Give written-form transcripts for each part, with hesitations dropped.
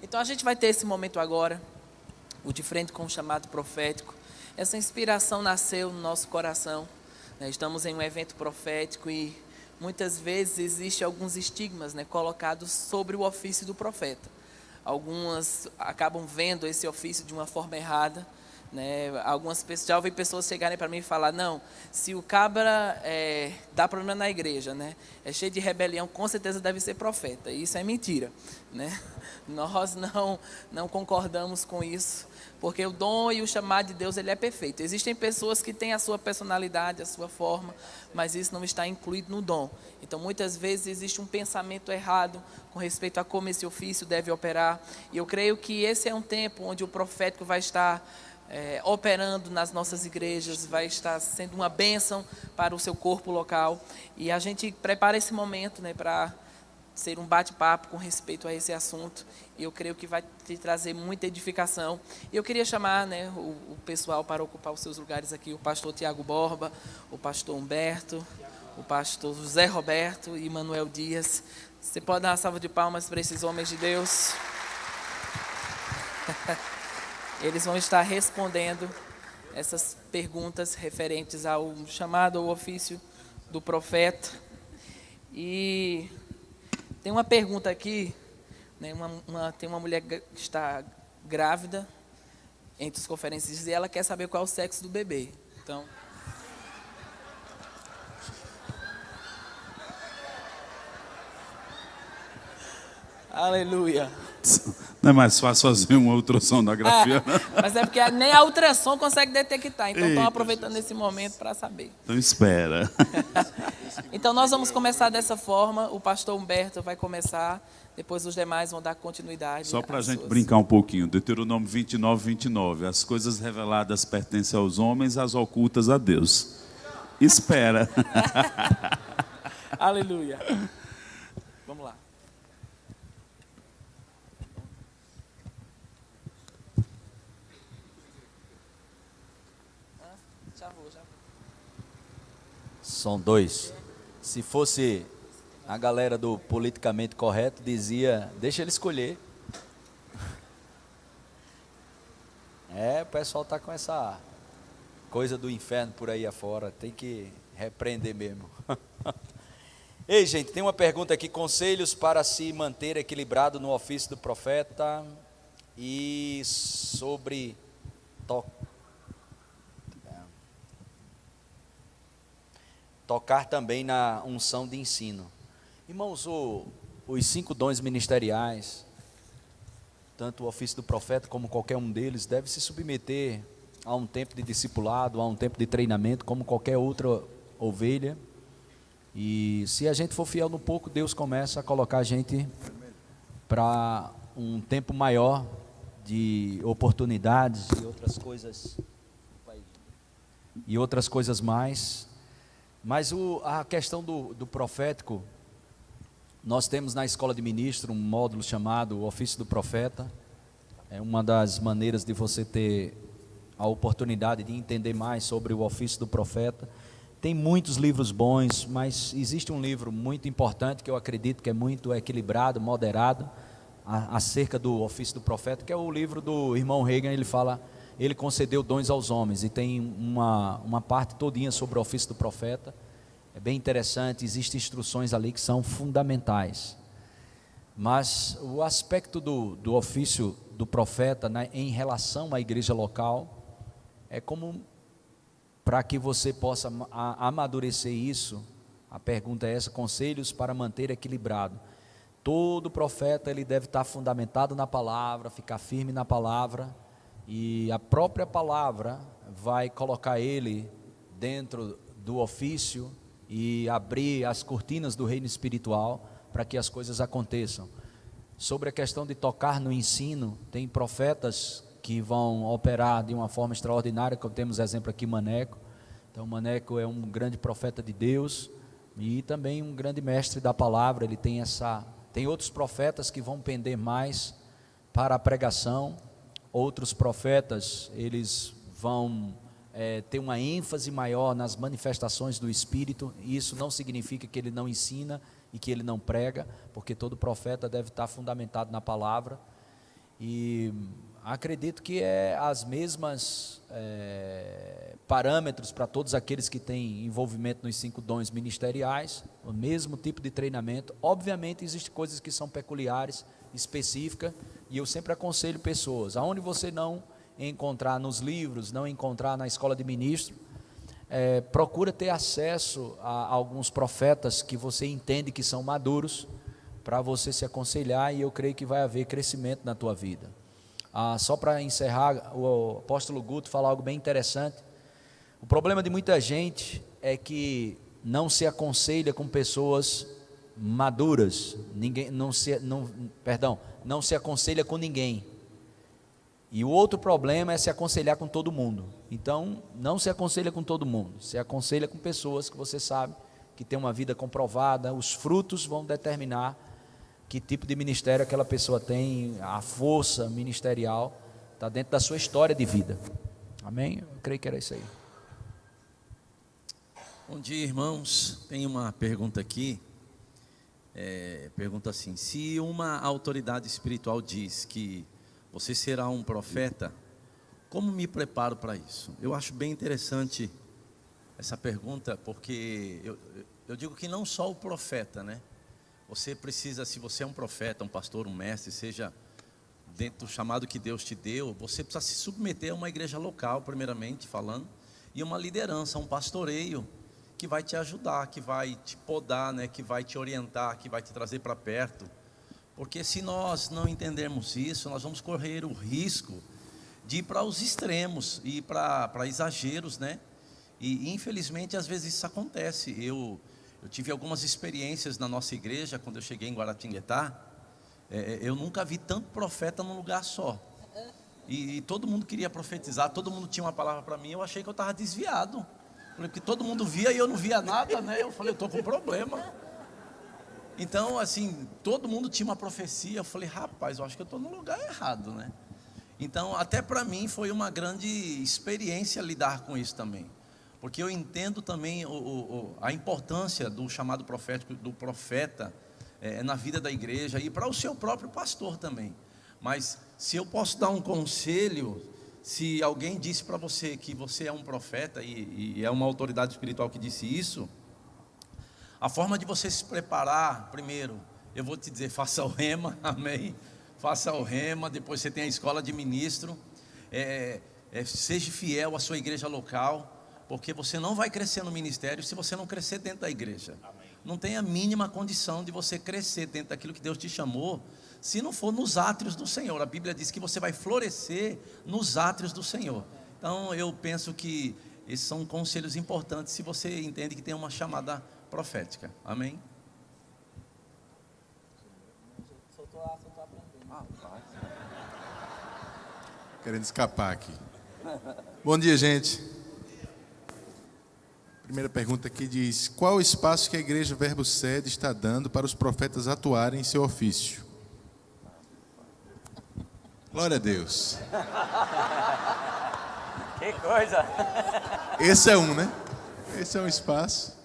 Então a gente vai ter esse momento agora, o De Frente com o Chamado Profético. Essa inspiração nasceu no nosso coração, né? Estamos em um evento profético e muitas vezes existem alguns estigmas, né, colocados sobre o ofício do profeta. Algumas acabam vendo esse ofício de uma forma errada, né? Algumas pessoas, já ouvi pessoas chegarem para mim e falar: não, se o cabra dá problema na igreja, né, é cheio de rebelião, com certeza deve ser profeta. E isso é mentira, né? Nós não concordamos com isso, porque o dom e o chamado de Deus, ele é perfeito. Existem pessoas que têm a sua personalidade, a sua forma, mas isso não está incluído no dom. Então muitas vezes existe um pensamento errado com respeito a como esse ofício deve operar, e eu creio que esse é um tempo onde o profético vai estar operando nas nossas igrejas, vai estar sendo uma bênção para o seu corpo local, e a gente prepara esse momento, né, para ser um bate-papo com respeito a esse assunto, e eu creio que vai te trazer muita edificação. E eu queria chamar, né, o pessoal para ocupar os seus lugares aqui, o pastor Tiago Borba, o pastor Humberto, o pastor José Roberto e Manuel Dias. Você pode dar uma salva de palmas para esses homens de Deus? Eles vão estar respondendo essas perguntas referentes ao chamado ou ofício do profeta. E tem uma pergunta aqui, né, tem uma mulher que está grávida entre os conferencistas e ela quer saber qual é o sexo do bebê. Então, aleluia. Não é mais fácil fazer uma ultrassonografia, não? Mas é porque nem a ultrassom consegue detectar. Então estão Eita, aproveitando esse momento para saber. Então espera. Então nós vamos começar dessa forma. O pastor Humberto vai começar, depois os demais vão dar continuidade. Só para a às gente suas. brincar um pouquinho. Deuteronômio 29, 29. As coisas reveladas pertencem aos homens, as ocultas a Deus. Espera. Aleluia. Vamos lá. Já vou. São dois. Se fosse a galera do politicamente correto, dizia, deixa ele escolher. O pessoal tá com essa coisa do inferno por aí afora, tem que repreender mesmo. Ei, gente, tem uma pergunta aqui: conselhos para se manter equilibrado no ofício do profeta e sobre tocar também na unção de ensino. Irmãos, os 5 dons ministeriais, tanto o ofício do profeta como qualquer um deles, deve se submeter a um tempo de discipulado, a um tempo de treinamento, como qualquer outra ovelha. E se a gente for fiel no pouco, Deus começa a colocar a gente para um tempo maior de oportunidades e outras coisas mais. Mas a questão do profético, nós temos na escola de ministro um módulo chamado Ofício do Profeta. É uma das maneiras de você ter a oportunidade de entender mais sobre o ofício do profeta. Tem muitos livros bons, mas existe um livro muito importante que eu acredito que é muito equilibrado, moderado, acerca do ofício do profeta, que é o livro do irmão Reagan. Ele fala, ele concedeu dons aos homens, e tem uma parte todinha sobre o ofício do profeta. É bem interessante, existem instruções ali que são fundamentais. Mas o aspecto do ofício do profeta, né, em relação à igreja local, é como, para que você possa amadurecer isso, a pergunta é essa: conselhos para manter equilibrado. Todo profeta, ele deve estar fundamentado na palavra, ficar firme na palavra, e a própria palavra vai colocar ele dentro do ofício e abrir as cortinas do reino espiritual para que as coisas aconteçam. Sobre a questão de tocar no ensino, tem profetas que vão operar de uma forma extraordinária, como temos exemplo aqui, Maneco. Então Maneco é um grande profeta de Deus e também um grande mestre da palavra. Ele tem outros profetas que vão pender mais para a pregação. Outros profetas, eles vão ter uma ênfase maior nas manifestações do Espírito. E isso não significa que ele não ensina e que ele não prega, porque todo profeta deve estar fundamentado na palavra. E acredito que é as mesmas parâmetros para todos aqueles que têm envolvimento nos 5 dons ministeriais, o mesmo tipo de treinamento. Obviamente existem coisas que são peculiares, específicas, e eu sempre aconselho pessoas, aonde você não encontrar nos livros, não encontrar na escola de ministro, procura ter acesso a alguns profetas que você entende que são maduros, para você se aconselhar, e eu creio que vai haver crescimento na tua vida. Só para encerrar, o apóstolo Guto fala algo bem interessante. O problema de muita gente é que não se aconselha com pessoas maduras, não se aconselha com ninguém. E o outro problema é se aconselhar com todo mundo. Então, não se aconselha com todo mundo, se aconselha com pessoas que você sabe que tem uma vida comprovada, os frutos vão determinar que tipo de ministério aquela pessoa tem, a força ministerial está dentro da sua história de vida. Amém? Eu creio que era isso aí. Bom dia, irmãos. Tem uma pergunta aqui. Pergunta assim: se uma autoridade espiritual diz que você será um profeta, como me preparo para isso? Eu acho bem interessante essa pergunta, porque eu digo que não só o profeta, né? Você precisa, se você é um profeta, um pastor, um mestre, seja dentro do chamado que Deus te deu, você precisa se submeter a uma igreja local, primeiramente falando, e uma liderança, um pastoreio, que vai te ajudar, que vai te podar, né? Que vai te orientar, que vai te trazer para perto. Porque se nós não entendermos isso, nós vamos correr o risco de ir para os extremos, e para exageros, né? E infelizmente às vezes isso acontece. Eu tive algumas experiências na nossa igreja, quando eu cheguei em Guaratinguetá. Eu nunca vi tanto profeta num lugar só. E todo mundo queria profetizar, todo mundo tinha uma palavra para mim. Eu achei que eu estava desviado, porque todo mundo via e eu não via nada, né? Eu falei, eu estou com problema. Então, assim, todo mundo tinha uma profecia. Eu falei, rapaz, eu acho que eu estou no lugar errado, né? Então, até para mim foi uma grande experiência lidar com isso também, porque eu entendo também a importância do chamado profético, do profeta, na vida da igreja e para o seu próprio pastor também. Mas se eu posso dar um conselho, se alguém disse para você que você é um profeta, e é uma autoridade espiritual que disse isso, a forma de você se preparar, primeiro, eu vou te dizer, faça o rema, amém? Faça o rema, depois você tem a escola de ministro, seja fiel à sua igreja local, porque você não vai crescer no ministério se você não crescer dentro da igreja. Amém. Não tem a mínima condição de você crescer dentro daquilo que Deus te chamou, se não for nos átrios do Senhor. A Bíblia diz que você vai florescer nos átrios do Senhor. Então eu penso que esses são conselhos importantes se você entende que tem uma chamada profética. Amém? Querendo escapar aqui. Bom dia, gente. Primeira pergunta aqui diz: qual o espaço que a Igreja Verbo Sede está dando para os profetas atuarem em seu ofício? Glória a Deus. Que coisa! Esse é um, né? Esse é um espaço.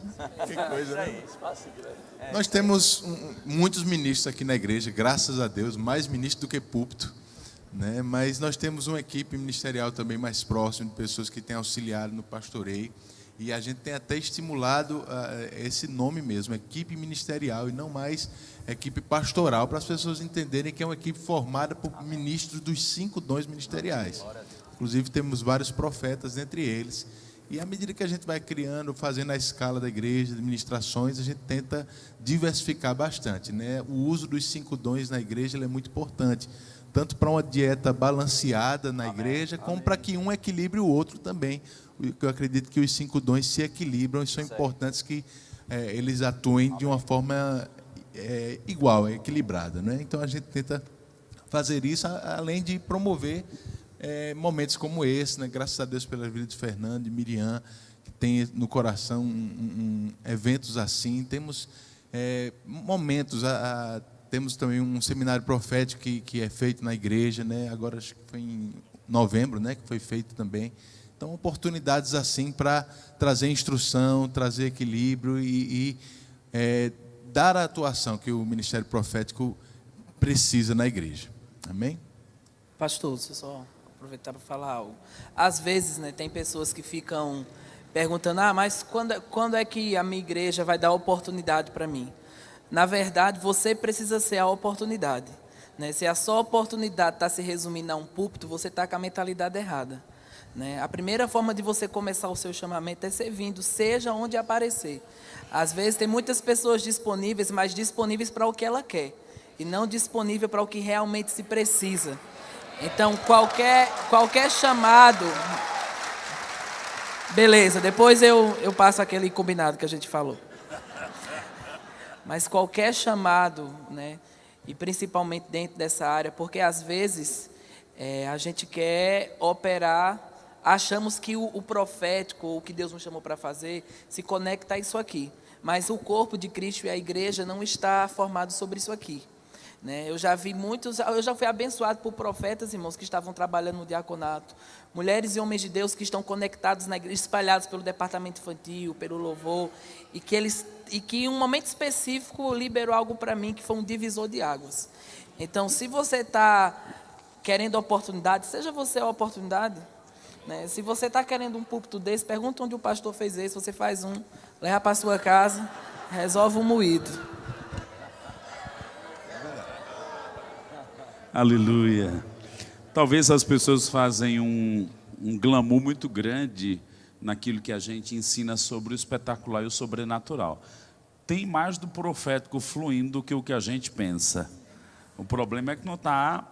Que coisa, né? Nós temos muitos ministros aqui na igreja, graças a Deus, mais ministros do que púlpito, né? Mas nós temos uma equipe ministerial também mais próxima, de pessoas que têm auxiliado no pastoreio. E a gente tem até estimulado esse nome mesmo, equipe ministerial, e não mais equipe pastoral, para as pessoas entenderem que é uma equipe formada por ministros dos 5 dons ministeriais. Inclusive temos vários profetas entre eles. E à medida que a gente vai criando, fazendo a escala da igreja, de ministrações, a gente tenta diversificar bastante, né? O uso dos 5 dons na igreja ele é muito importante, tanto para uma dieta balanceada na igreja, como para que um equilibre o outro também. Eu acredito que os 5 dons se equilibram e são importantes que eles atuem de uma forma igual, equilibrada, né? Então a gente tenta fazer isso, além de promover momentos como esse, né? Graças a Deus pela vida de Fernando e Miriam, que tem no coração eventos assim. Temos momentos, temos também um seminário profético que é feito na igreja, né? Agora acho que foi em novembro, né? Que foi feito também. Então, oportunidades assim para trazer instrução, trazer equilíbrio e dar a atuação que o ministério profético precisa na igreja. Amém? Pastor, deixa eu só aproveitar para falar algo. Às vezes, né, tem pessoas que ficam perguntando, mas quando é que a minha igreja vai dar oportunidade para mim? Na verdade, você precisa ser a oportunidade. Né? Se a sua oportunidade está se resumindo a um púlpito, você está com a mentalidade errada. Né? A primeira forma de você começar o seu chamamento é servindo, seja onde aparecer. Às vezes tem muitas pessoas disponíveis, mas disponíveis para o que ela quer, e não disponível para o que realmente se precisa. Então, qualquer chamado... Beleza, depois eu passo aquele combinado que a gente falou. Mas qualquer chamado, né, e principalmente dentro dessa área, porque às vezes a gente quer operar, achamos que o profético, ou o que Deus nos chamou para fazer, se conecta a isso aqui. Mas o corpo de Cristo e a igreja não está formado sobre isso aqui. Né? Eu já fui abençoado por profetas, irmãos, que estavam trabalhando no diaconato, mulheres e homens de Deus que estão conectados na igreja, espalhados pelo departamento infantil, pelo louvor, e que em um momento específico liberou algo para mim que foi um divisor de águas. Então, se você está querendo oportunidade, seja você a oportunidade. Né? Se você está querendo um púlpito desse, pergunta onde o pastor fez esse, você faz um, leva para a sua casa, resolve um moído. Aleluia. Talvez as pessoas fazem um glamour muito grande naquilo que a gente ensina sobre o espetacular e o sobrenatural. Tem mais do profético fluindo do que o que a gente pensa. O problema é que não está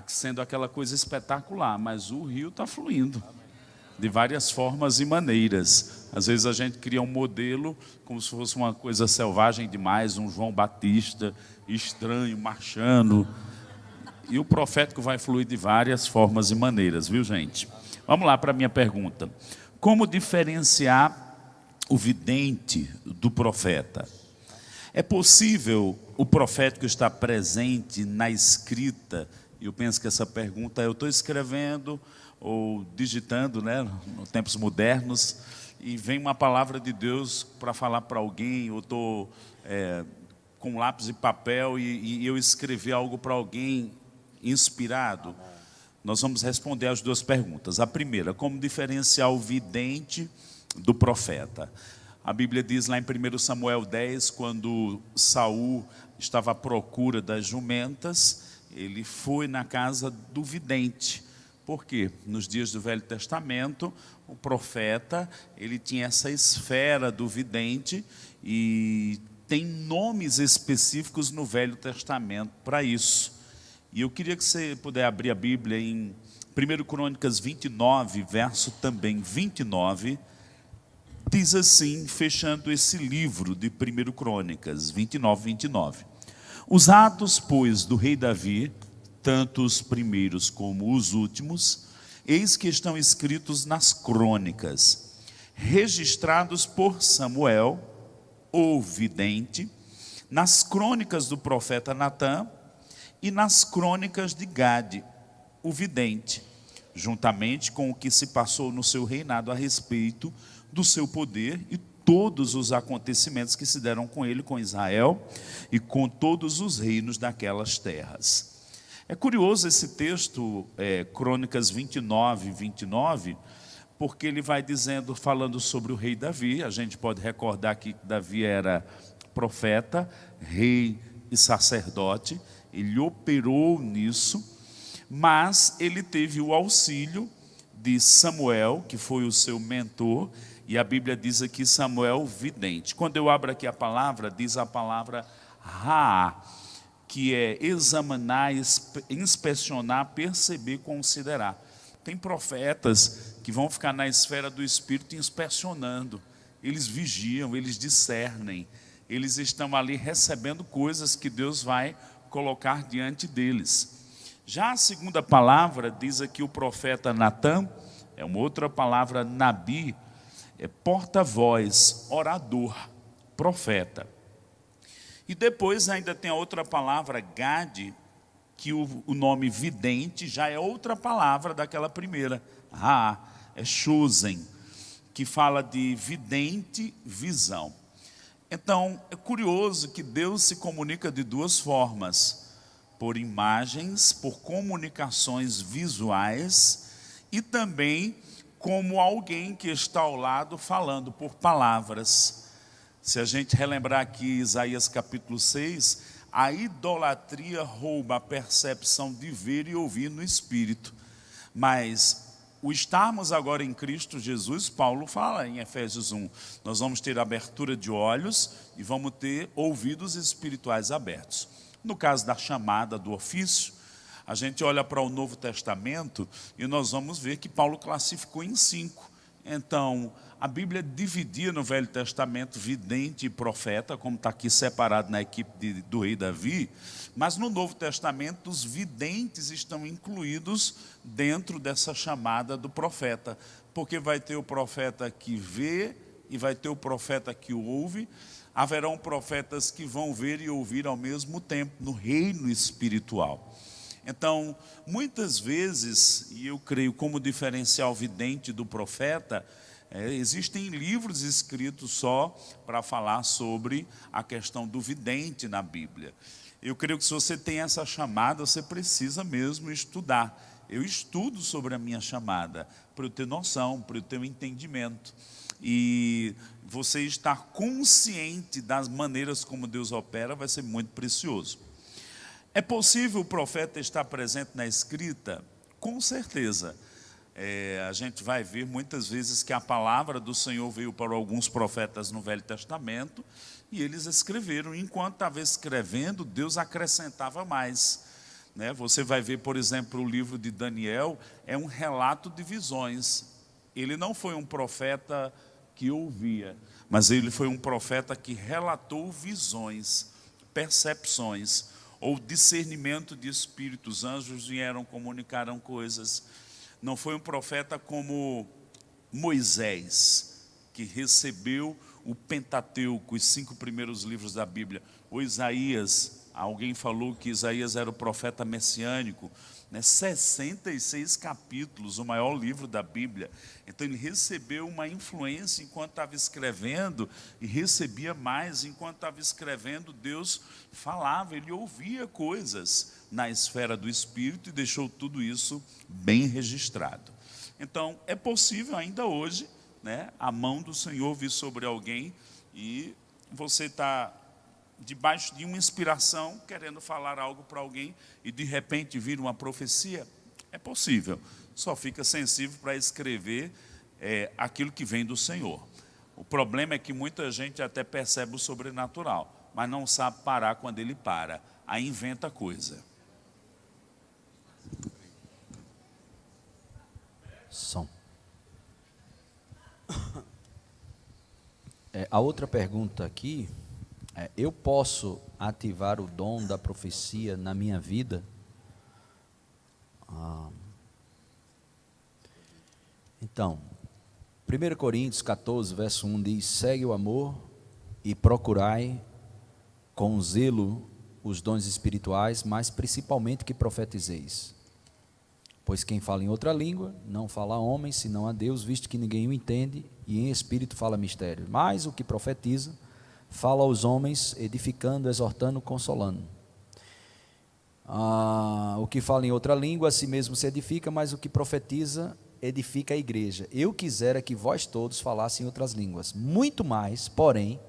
sendo aquela coisa espetacular, mas o rio está fluindo de várias formas e maneiras. Às vezes a gente cria um modelo como se fosse uma coisa selvagem demais, um João Batista estranho, marchando. E o profético vai fluir de várias formas e maneiras, viu, gente? Vamos lá para a minha pergunta. Como diferenciar o vidente do profeta? É possível o profético estar presente na escrita? Eu penso que essa pergunta eu estou escrevendo ou digitando, né, nos tempos modernos, e vem uma palavra de Deus para falar para alguém, ou estou com lápis e papel e eu escrevi algo para alguém inspirado. Nós vamos responder as duas perguntas. A primeira, como diferenciar o vidente do profeta? A Bíblia diz lá em 1 Samuel 10, quando Saul estava à procura das jumentas, ele foi na casa do vidente. Por quê? Nos dias do Velho Testamento, o profeta, ele tinha essa esfera do vidente e tem nomes específicos no Velho Testamento para isso. E eu queria que você pudesse abrir a Bíblia em 1 Crônicas 29, verso também 29, diz assim, fechando esse livro de 1 Crônicas 29, 29. Os atos, pois, do rei Davi, tanto os primeiros como os últimos, eis que estão escritos nas crônicas, registrados por Samuel, o vidente, nas crônicas do profeta Natã e nas crônicas de Gade, o vidente, juntamente com o que se passou no seu reinado a respeito do seu poder e todos os acontecimentos que se deram com ele, com Israel e com todos os reinos daquelas terras. É curioso esse texto, Crônicas 29, 29, porque ele vai dizendo, falando sobre o rei Davi. A gente pode recordar aqui que Davi era profeta, rei e sacerdote. Ele operou nisso, mas ele teve o auxílio de Samuel, que foi o seu mentor, e a Bíblia diz aqui Samuel vidente. Quando eu abro aqui a palavra, diz a palavra Ra, que é examinar, inspecionar, perceber, considerar. Tem profetas que vão ficar na esfera do Espírito inspecionando. Eles vigiam, eles discernem. Eles estão ali recebendo coisas que Deus vai colocar diante deles. Já a segunda palavra, diz aqui o profeta Natã, é uma outra palavra, Nabi, é porta-voz, orador, profeta. E depois ainda tem a outra palavra, Gade, que o nome vidente já é outra palavra daquela primeira. É chosen, que fala de vidente, visão. Então, é curioso que Deus se comunica de duas formas. por imagens, por comunicações visuais e também como alguém que está ao lado falando por palavras. Se a gente relembrar aqui Isaías capítulo 6, a idolatria rouba a percepção de ver e ouvir no espírito. Mas o estarmos agora em Cristo Jesus, Paulo fala em Efésios 1, nós vamos ter abertura de olhos e vamos ter ouvidos espirituais abertos. No caso da chamada do ofício, a gente olha para o Novo Testamento e nós vamos ver que Paulo classificou em 5. Então, a Bíblia dividia no Velho Testamento vidente e profeta, como está aqui separado na equipe do rei Davi, mas no Novo Testamento os videntes estão incluídos dentro dessa chamada do profeta, porque vai ter o profeta que vê e vai ter o profeta que ouve. Haverão profetas que vão ver e ouvir ao mesmo tempo no reino espiritual. Então, muitas vezes, e eu creio como diferencial vidente do profeta, existem livros escritos só para falar sobre a questão do vidente na Bíblia. Eu creio que se você tem essa chamada, você precisa mesmo estudar. Eu estudo sobre a minha chamada, para eu ter noção, para eu ter um entendimento. E você estar consciente das maneiras como Deus opera vai ser muito precioso. É possível o profeta estar presente na escrita? Com certeza. A gente vai ver muitas vezes que a palavra do Senhor veio para alguns profetas no Velho Testamento e eles escreveram. Enquanto estava escrevendo, Deus acrescentava mais. Você vai ver, por exemplo, o livro de Daniel, é um relato de visões. Ele não foi um profeta que ouvia, mas ele foi um profeta que relatou visões, percepções, ou discernimento de espíritos. Anjos vieram, comunicaram coisas. Não foi um profeta como Moisés, que recebeu o Pentateuco, os 5 primeiros livros da Bíblia. Ou Isaías, alguém falou que Isaías era o profeta messiânico, 66 capítulos, o maior livro da Bíblia. Então ele recebeu uma influência enquanto estava escrevendo e recebia mais enquanto estava escrevendo. Deus falava, ele ouvia coisas na esfera do Espírito e deixou tudo isso bem registrado. Então é possível ainda hoje, a mão do Senhor vir sobre alguém e você está debaixo de uma inspiração, querendo falar algo para alguém e de repente vir uma profecia. É possível, só fica sensível para escrever aquilo que vem do Senhor. O problema é que muita gente até percebe o sobrenatural, mas não sabe parar quando ele para, aí inventa coisa. Som. A outra pergunta aqui eu posso ativar o dom da profecia na minha vida? Então, 1 Coríntios 14, verso 1 diz: segue o amor e procurai com zelo os dons espirituais, mas principalmente que profetizeis. Pois quem fala em outra língua não fala a homem, senão a Deus, visto que ninguém o entende, e em espírito fala mistérios. Mas o que profetiza fala aos homens, edificando, exortando, consolando. O que fala em outra língua, a si mesmo se edifica, mas o que profetiza, edifica a igreja. Eu quisera que vós todos falassem outras línguas, muito mais, porém,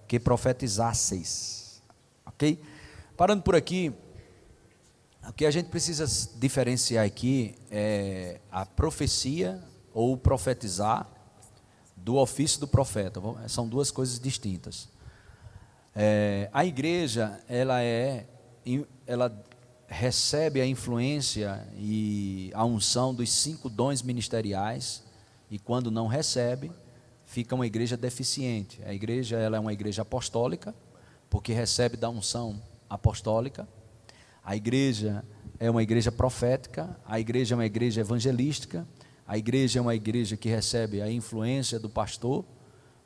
que profetizasseis. Ok? Parando por aqui, o que a gente precisa diferenciar aqui é a profecia ou profetizar do ofício do profeta. São duas coisas distintas. A igreja, ela recebe a influência e a unção dos 5 dons ministeriais, e quando não recebe, fica uma igreja deficiente. A igreja, ela é uma igreja apostólica, porque recebe da unção apostólica. A igreja é uma igreja profética, a igreja é uma igreja evangelística, a igreja é uma igreja que recebe a influência do pastor,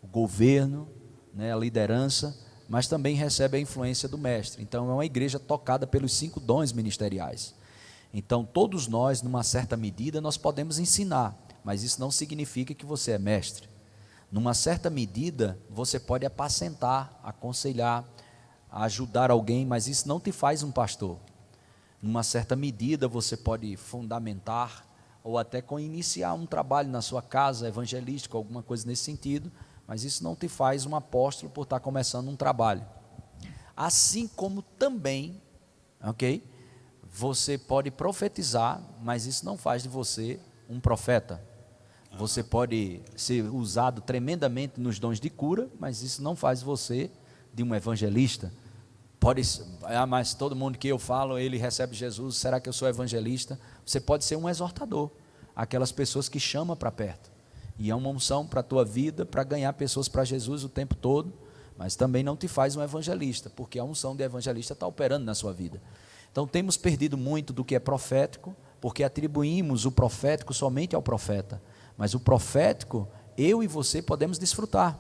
o governo, a liderança, mas também recebe a influência do mestre. Então é uma igreja tocada pelos 5 dons ministeriais. Então todos nós, numa certa medida, nós podemos ensinar, mas isso não significa que você é mestre. Numa certa medida, você pode apacentar, aconselhar, ajudar alguém, mas isso não te faz um pastor. numa certa medida você pode fundamentar ou até iniciar um trabalho na sua casa evangelístico, alguma coisa nesse sentido, mas isso não te faz um apóstolo por estar começando um trabalho. Assim como também, ok? Você pode profetizar, mas isso não faz de você um profeta. Você pode ser usado tremendamente nos dons de cura, mas isso não faz você de um evangelista. Pode, mas todo mundo que eu falo, ele recebe Jesus, será que eu sou evangelista? Você pode ser um exortador, aquelas pessoas que chamam para perto, e é uma unção para a tua vida, para ganhar pessoas para Jesus o tempo todo, mas também não te faz um evangelista, porque a unção de evangelista está operando na sua vida. Então temos perdido muito do que é profético, porque atribuímos o profético somente ao profeta, mas o profético, eu e você podemos desfrutar.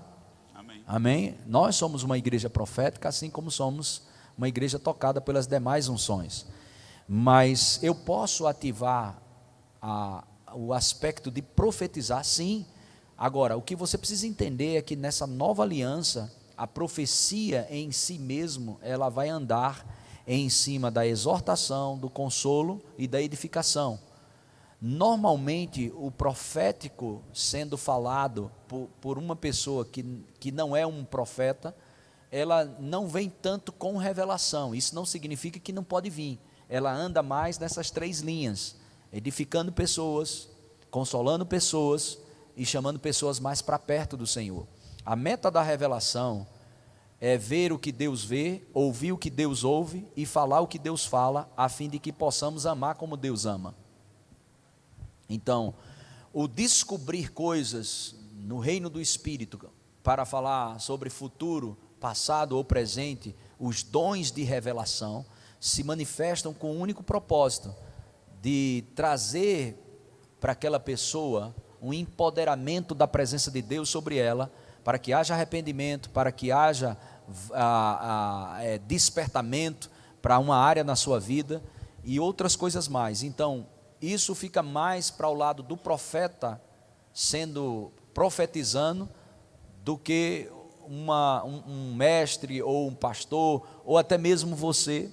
Amém. Amém? Nós somos uma igreja profética, assim como somos uma igreja tocada pelas demais unções. Mas eu posso ativar o aspecto de profetizar, sim. Agora, o que você precisa entender é que nessa nova aliança, a profecia em si mesmo, ela vai andar em cima da exortação, do consolo e da edificação. Normalmente, o profético sendo falado por uma pessoa que não é um profeta, ela não vem tanto com revelação. Isso não significa que não pode vir. Ela anda mais nessas três linhas, edificando pessoas, consolando pessoas e chamando pessoas mais para perto do Senhor. A meta da revelação é ver o que Deus vê, ouvir o que Deus ouve e falar o que Deus fala, a fim de que possamos amar como Deus ama. Então, o descobrir coisas no reino do Espírito, para falar sobre futuro, passado ou presente, os dons de revelação se manifestam com o único propósito de trazer para aquela pessoa um empoderamento da presença de Deus sobre ela, para que haja arrependimento, para que haja despertamento para uma área na sua vida e outras coisas mais. Então, isso fica mais para o lado do profeta profetizando do que um mestre ou um pastor ou até mesmo você.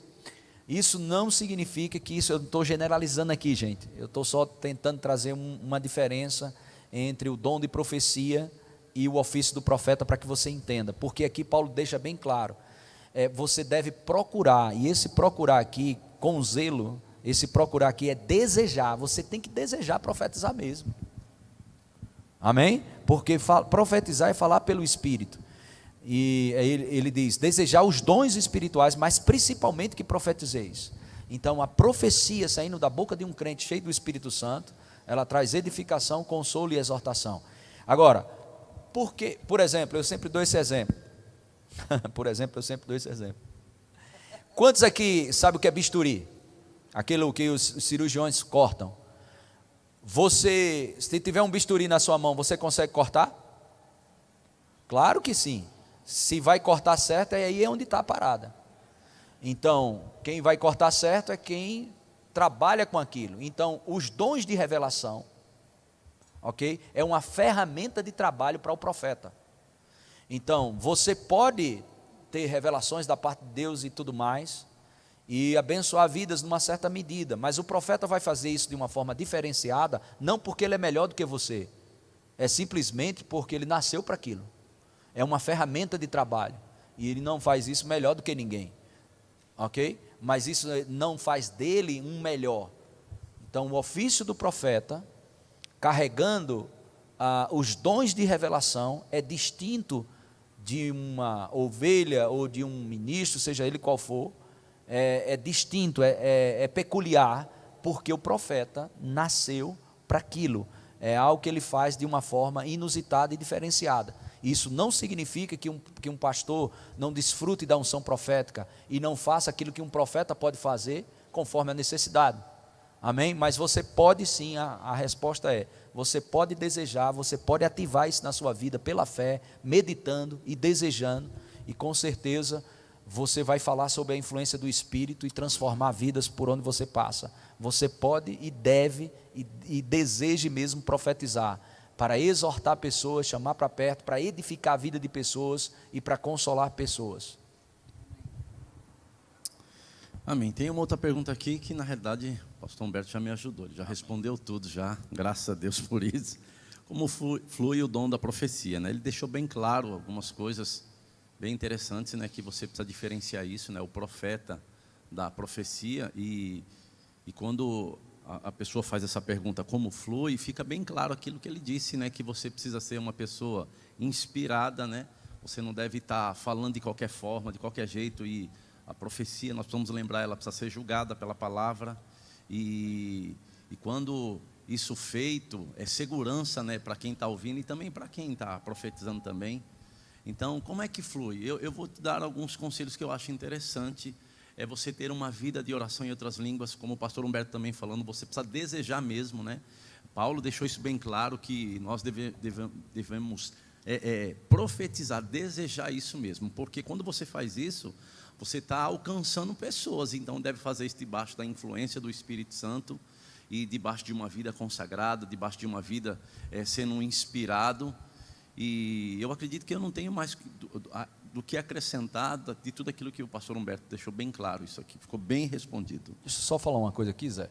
Isso não significa que isso, eu não estou generalizando aqui, gente, eu estou só tentando trazer uma diferença entre o dom de profecia e o ofício do profeta, para que você entenda, porque aqui Paulo deixa bem claro, você deve procurar, e esse procurar aqui com zelo, esse procurar aqui é desejar, você tem que desejar profetizar mesmo, amém? Porque profetizar é falar pelo Espírito, e ele diz, desejar os dons espirituais, mas principalmente que profetizeis. Então a profecia saindo da boca de um crente cheio do Espírito Santo, ela traz edificação, consolo e exortação. Agora, porque, por exemplo, eu sempre dou esse exemplo. Quantos aqui sabem o que é bisturi? Aquilo que os cirurgiões cortam. Se tiver um bisturi na sua mão, você consegue cortar? Claro que sim. Se vai cortar certo, aí é onde está a parada. Então, quem vai cortar certo é quem trabalha com aquilo. Então, os dons de revelação, ok? É uma ferramenta de trabalho para o profeta. Então, você pode ter revelações da parte de Deus e tudo mais, e abençoar vidas numa certa medida, mas o profeta vai fazer isso de uma forma diferenciada, não porque ele é melhor do que você, é simplesmente porque ele nasceu para aquilo. É uma ferramenta de trabalho, e ele não faz isso melhor do que ninguém, ok? Mas isso não faz dele um melhor. Então, o ofício do profeta, carregando os dons de revelação, é distinto de uma ovelha ou de um ministro, seja ele qual for, é distinto, é peculiar, porque o profeta nasceu para aquilo, é algo que ele faz de uma forma inusitada e diferenciada. Isso não significa que um pastor não desfrute da unção profética e não faça aquilo que um profeta pode fazer conforme a necessidade. Amém? Mas você pode sim, a resposta é, você pode desejar, você pode ativar isso na sua vida pela fé, meditando e desejando, e com certeza você vai falar sobre a influência do Espírito e transformar vidas por onde você passa. Você pode e deve e deseje mesmo profetizar, para exortar pessoas, chamar para perto, para edificar a vida de pessoas e para consolar pessoas. Amém. Tem uma outra pergunta aqui que, na realidade, o pastor Humberto já me ajudou. Ele já respondeu tudo, já. Graças a Deus por isso. Como flui o dom da profecia, né? Ele deixou bem claro algumas coisas bem interessantes, né? Que você precisa diferenciar isso, né? O profeta da profecia. E quando a pessoa faz essa pergunta, como flui, fica bem claro aquilo que ele disse, né? Que você precisa ser uma pessoa inspirada, né? Você não deve estar falando de qualquer forma, de qualquer jeito. E a profecia, nós precisamos lembrar, ela precisa ser julgada pela palavra. E quando isso feito, é segurança, né, para quem está ouvindo e também para quem está profetizando também. Então, como é que flui? Eu vou te dar alguns conselhos que eu acho interessante. É você ter uma vida de oração em outras línguas, como o pastor Humberto também falando, você precisa desejar mesmo, né? Paulo deixou isso bem claro, que nós devemos profetizar, desejar isso mesmo, porque quando você faz isso, você está alcançando pessoas, então deve fazer isso debaixo da influência do Espírito Santo e debaixo de uma vida consagrada, debaixo de uma vida sendo inspirado. E eu acredito que eu não tenho mais do que acrescentar de tudo aquilo que o pastor Humberto deixou bem claro. Isso aqui ficou bem respondido. Deixa eu só falar uma coisa aqui, Zé.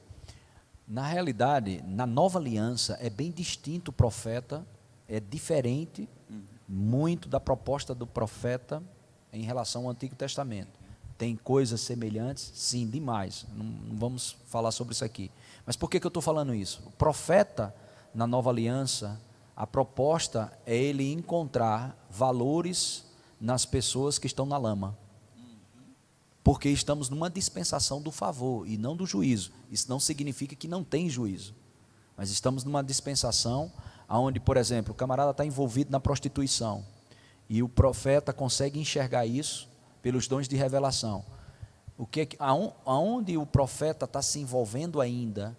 Na realidade, na nova aliança, é bem distinto o profeta, é diferente muito da proposta do profeta em relação ao Antigo Testamento. Tem coisas semelhantes? Sim, demais. Não vamos falar sobre isso aqui. Mas por que eu estou falando isso? O profeta, na nova aliança, a proposta é ele encontrar valores nas pessoas que estão na lama. Porque estamos numa dispensação do favor e não do juízo. Isso não significa que não tem juízo. Mas estamos numa dispensação onde, por exemplo, o camarada está envolvido na prostituição. E o profeta consegue enxergar isso pelos dons de revelação. Aonde o profeta está se envolvendo ainda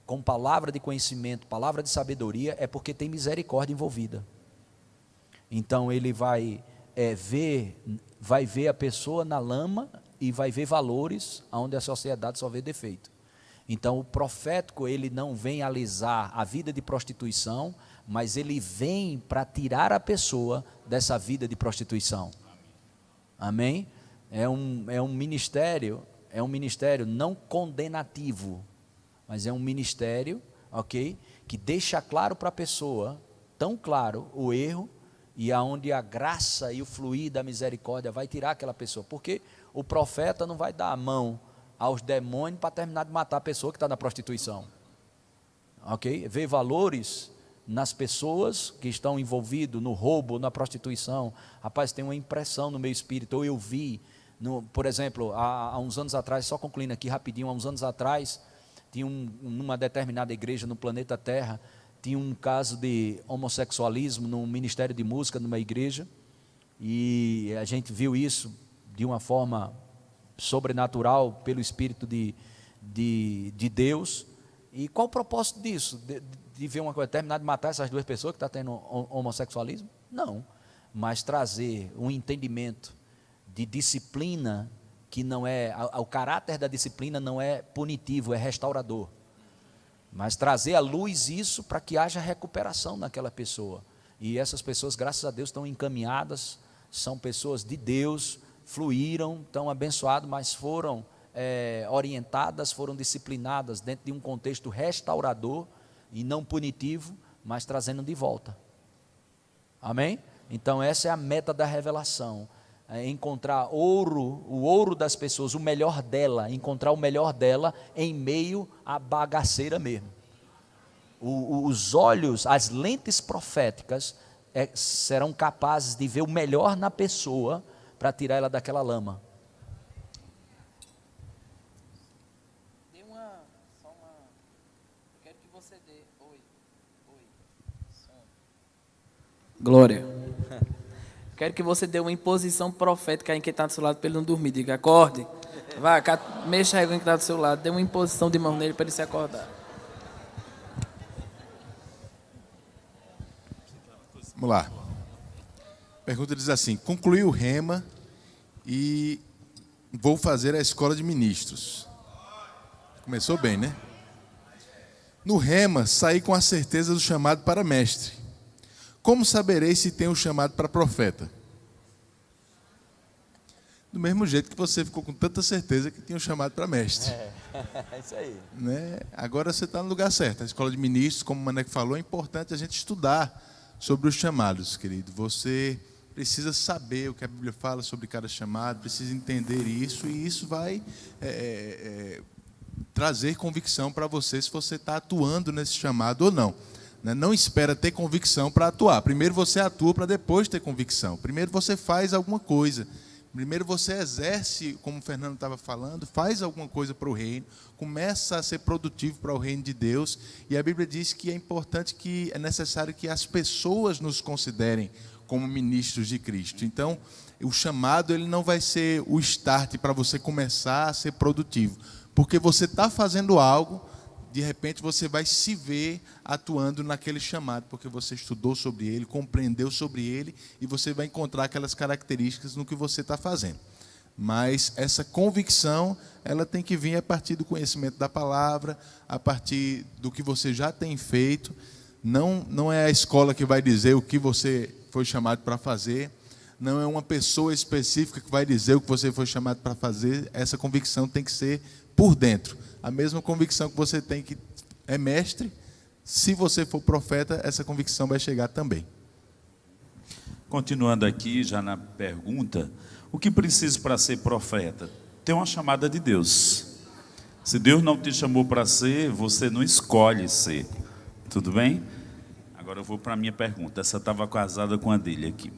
com palavra de conhecimento, palavra de sabedoria, é porque tem misericórdia envolvida. Então ele vai ver a pessoa na lama e vai ver valores onde a sociedade só vê defeito. Então o profético, ele não vem alisar a vida de prostituição, mas ele vem para tirar a pessoa dessa vida de prostituição. Amém? É um ministério não condenativo, mas é um ministério, ok, que deixa claro para a pessoa, tão claro o erro, e aonde a graça e o fluir da misericórdia vai tirar aquela pessoa, porque o profeta não vai dar a mão aos demônios para terminar de matar a pessoa que está na prostituição, ok? Ver valores nas pessoas que estão envolvidas no roubo, na prostituição. Rapaz, tem uma impressão no meu espírito, ou eu vi, por exemplo, há uns anos atrás, só concluindo aqui rapidinho, há uns anos atrás, tinha numa determinada igreja no planeta Terra, tinha um caso de homossexualismo no ministério de música numa igreja, e a gente viu isso de uma forma sobrenatural pelo Espírito de Deus. E qual o propósito disso? De ver uma coisa, terminar de matar essas duas pessoas que estão tendo homossexualismo? Não, mas trazer um entendimento de disciplina, que não é, o caráter da disciplina não é punitivo, é restaurador, mas trazer à luz isso para que haja recuperação naquela pessoa. E essas pessoas, graças a Deus, estão encaminhadas, são pessoas de Deus, fluíram, estão abençoadas, mas foram orientadas, foram disciplinadas dentro de um contexto restaurador e não punitivo, mas trazendo de volta. Amém? Então essa é a meta da revelação, encontrar o ouro das pessoas, o melhor dela, encontrar o melhor dela em meio à bagaceira mesmo. Os olhos, as lentes proféticas serão capazes de ver o melhor na pessoa para tirar ela daquela lama. Quero que você dê. Oi. Glória. Quero que você dê uma imposição profética em quem está do seu lado para ele não dormir. Diga, acorde. Vai, mexa aí com quem está do seu lado. Dê uma imposição de mão nele para ele se acordar. Vamos lá. A pergunta diz assim: concluí o Rema e vou fazer a escola de ministros. Começou bem, né? No Rema, saí com a certeza do chamado para mestre. Como saberei se tenho chamado para profeta? Do mesmo jeito que você ficou com tanta certeza que tinha um chamado para mestre. É isso aí. Né? Agora você está no lugar certo. A escola de ministros, como o Maneco falou, é importante a gente estudar sobre os chamados, querido. Você precisa saber o que a Bíblia fala sobre cada chamado, precisa entender isso, e isso vai trazer convicção para você se você está atuando nesse chamado ou não. Né? Não espera ter convicção para atuar. Primeiro você atua para depois ter convicção. Primeiro você faz alguma coisa. Primeiro você exerce, como o Fernando estava falando, faz alguma coisa para o reino, começa a ser produtivo para o reino de Deus. E a Bíblia diz que é importante, que é necessário que as pessoas nos considerem como ministros de Cristo. Então, o chamado ele não vai ser o start para você começar a ser produtivo. Porque você está fazendo algo, de repente você vai se ver atuando naquele chamado, porque você estudou sobre ele, compreendeu sobre ele, e você vai encontrar aquelas características no que você está fazendo. Mas essa convicção, ela tem que vir a partir do conhecimento da palavra, a partir do que você já tem feito. Não é a escola que vai dizer o que você foi chamado para fazer, não é uma pessoa específica que vai dizer o que você foi chamado para fazer. Essa convicção tem que ser por dentro. A mesma convicção que você tem que é mestre, se você for profeta, essa convicção vai chegar também. Continuando aqui, já na pergunta, o que precisa para ser profeta? Ter uma chamada de Deus. Se Deus não te chamou para ser, você não escolhe ser. Tudo bem? Agora eu vou para a minha pergunta. Essa estava casada com a dele aqui.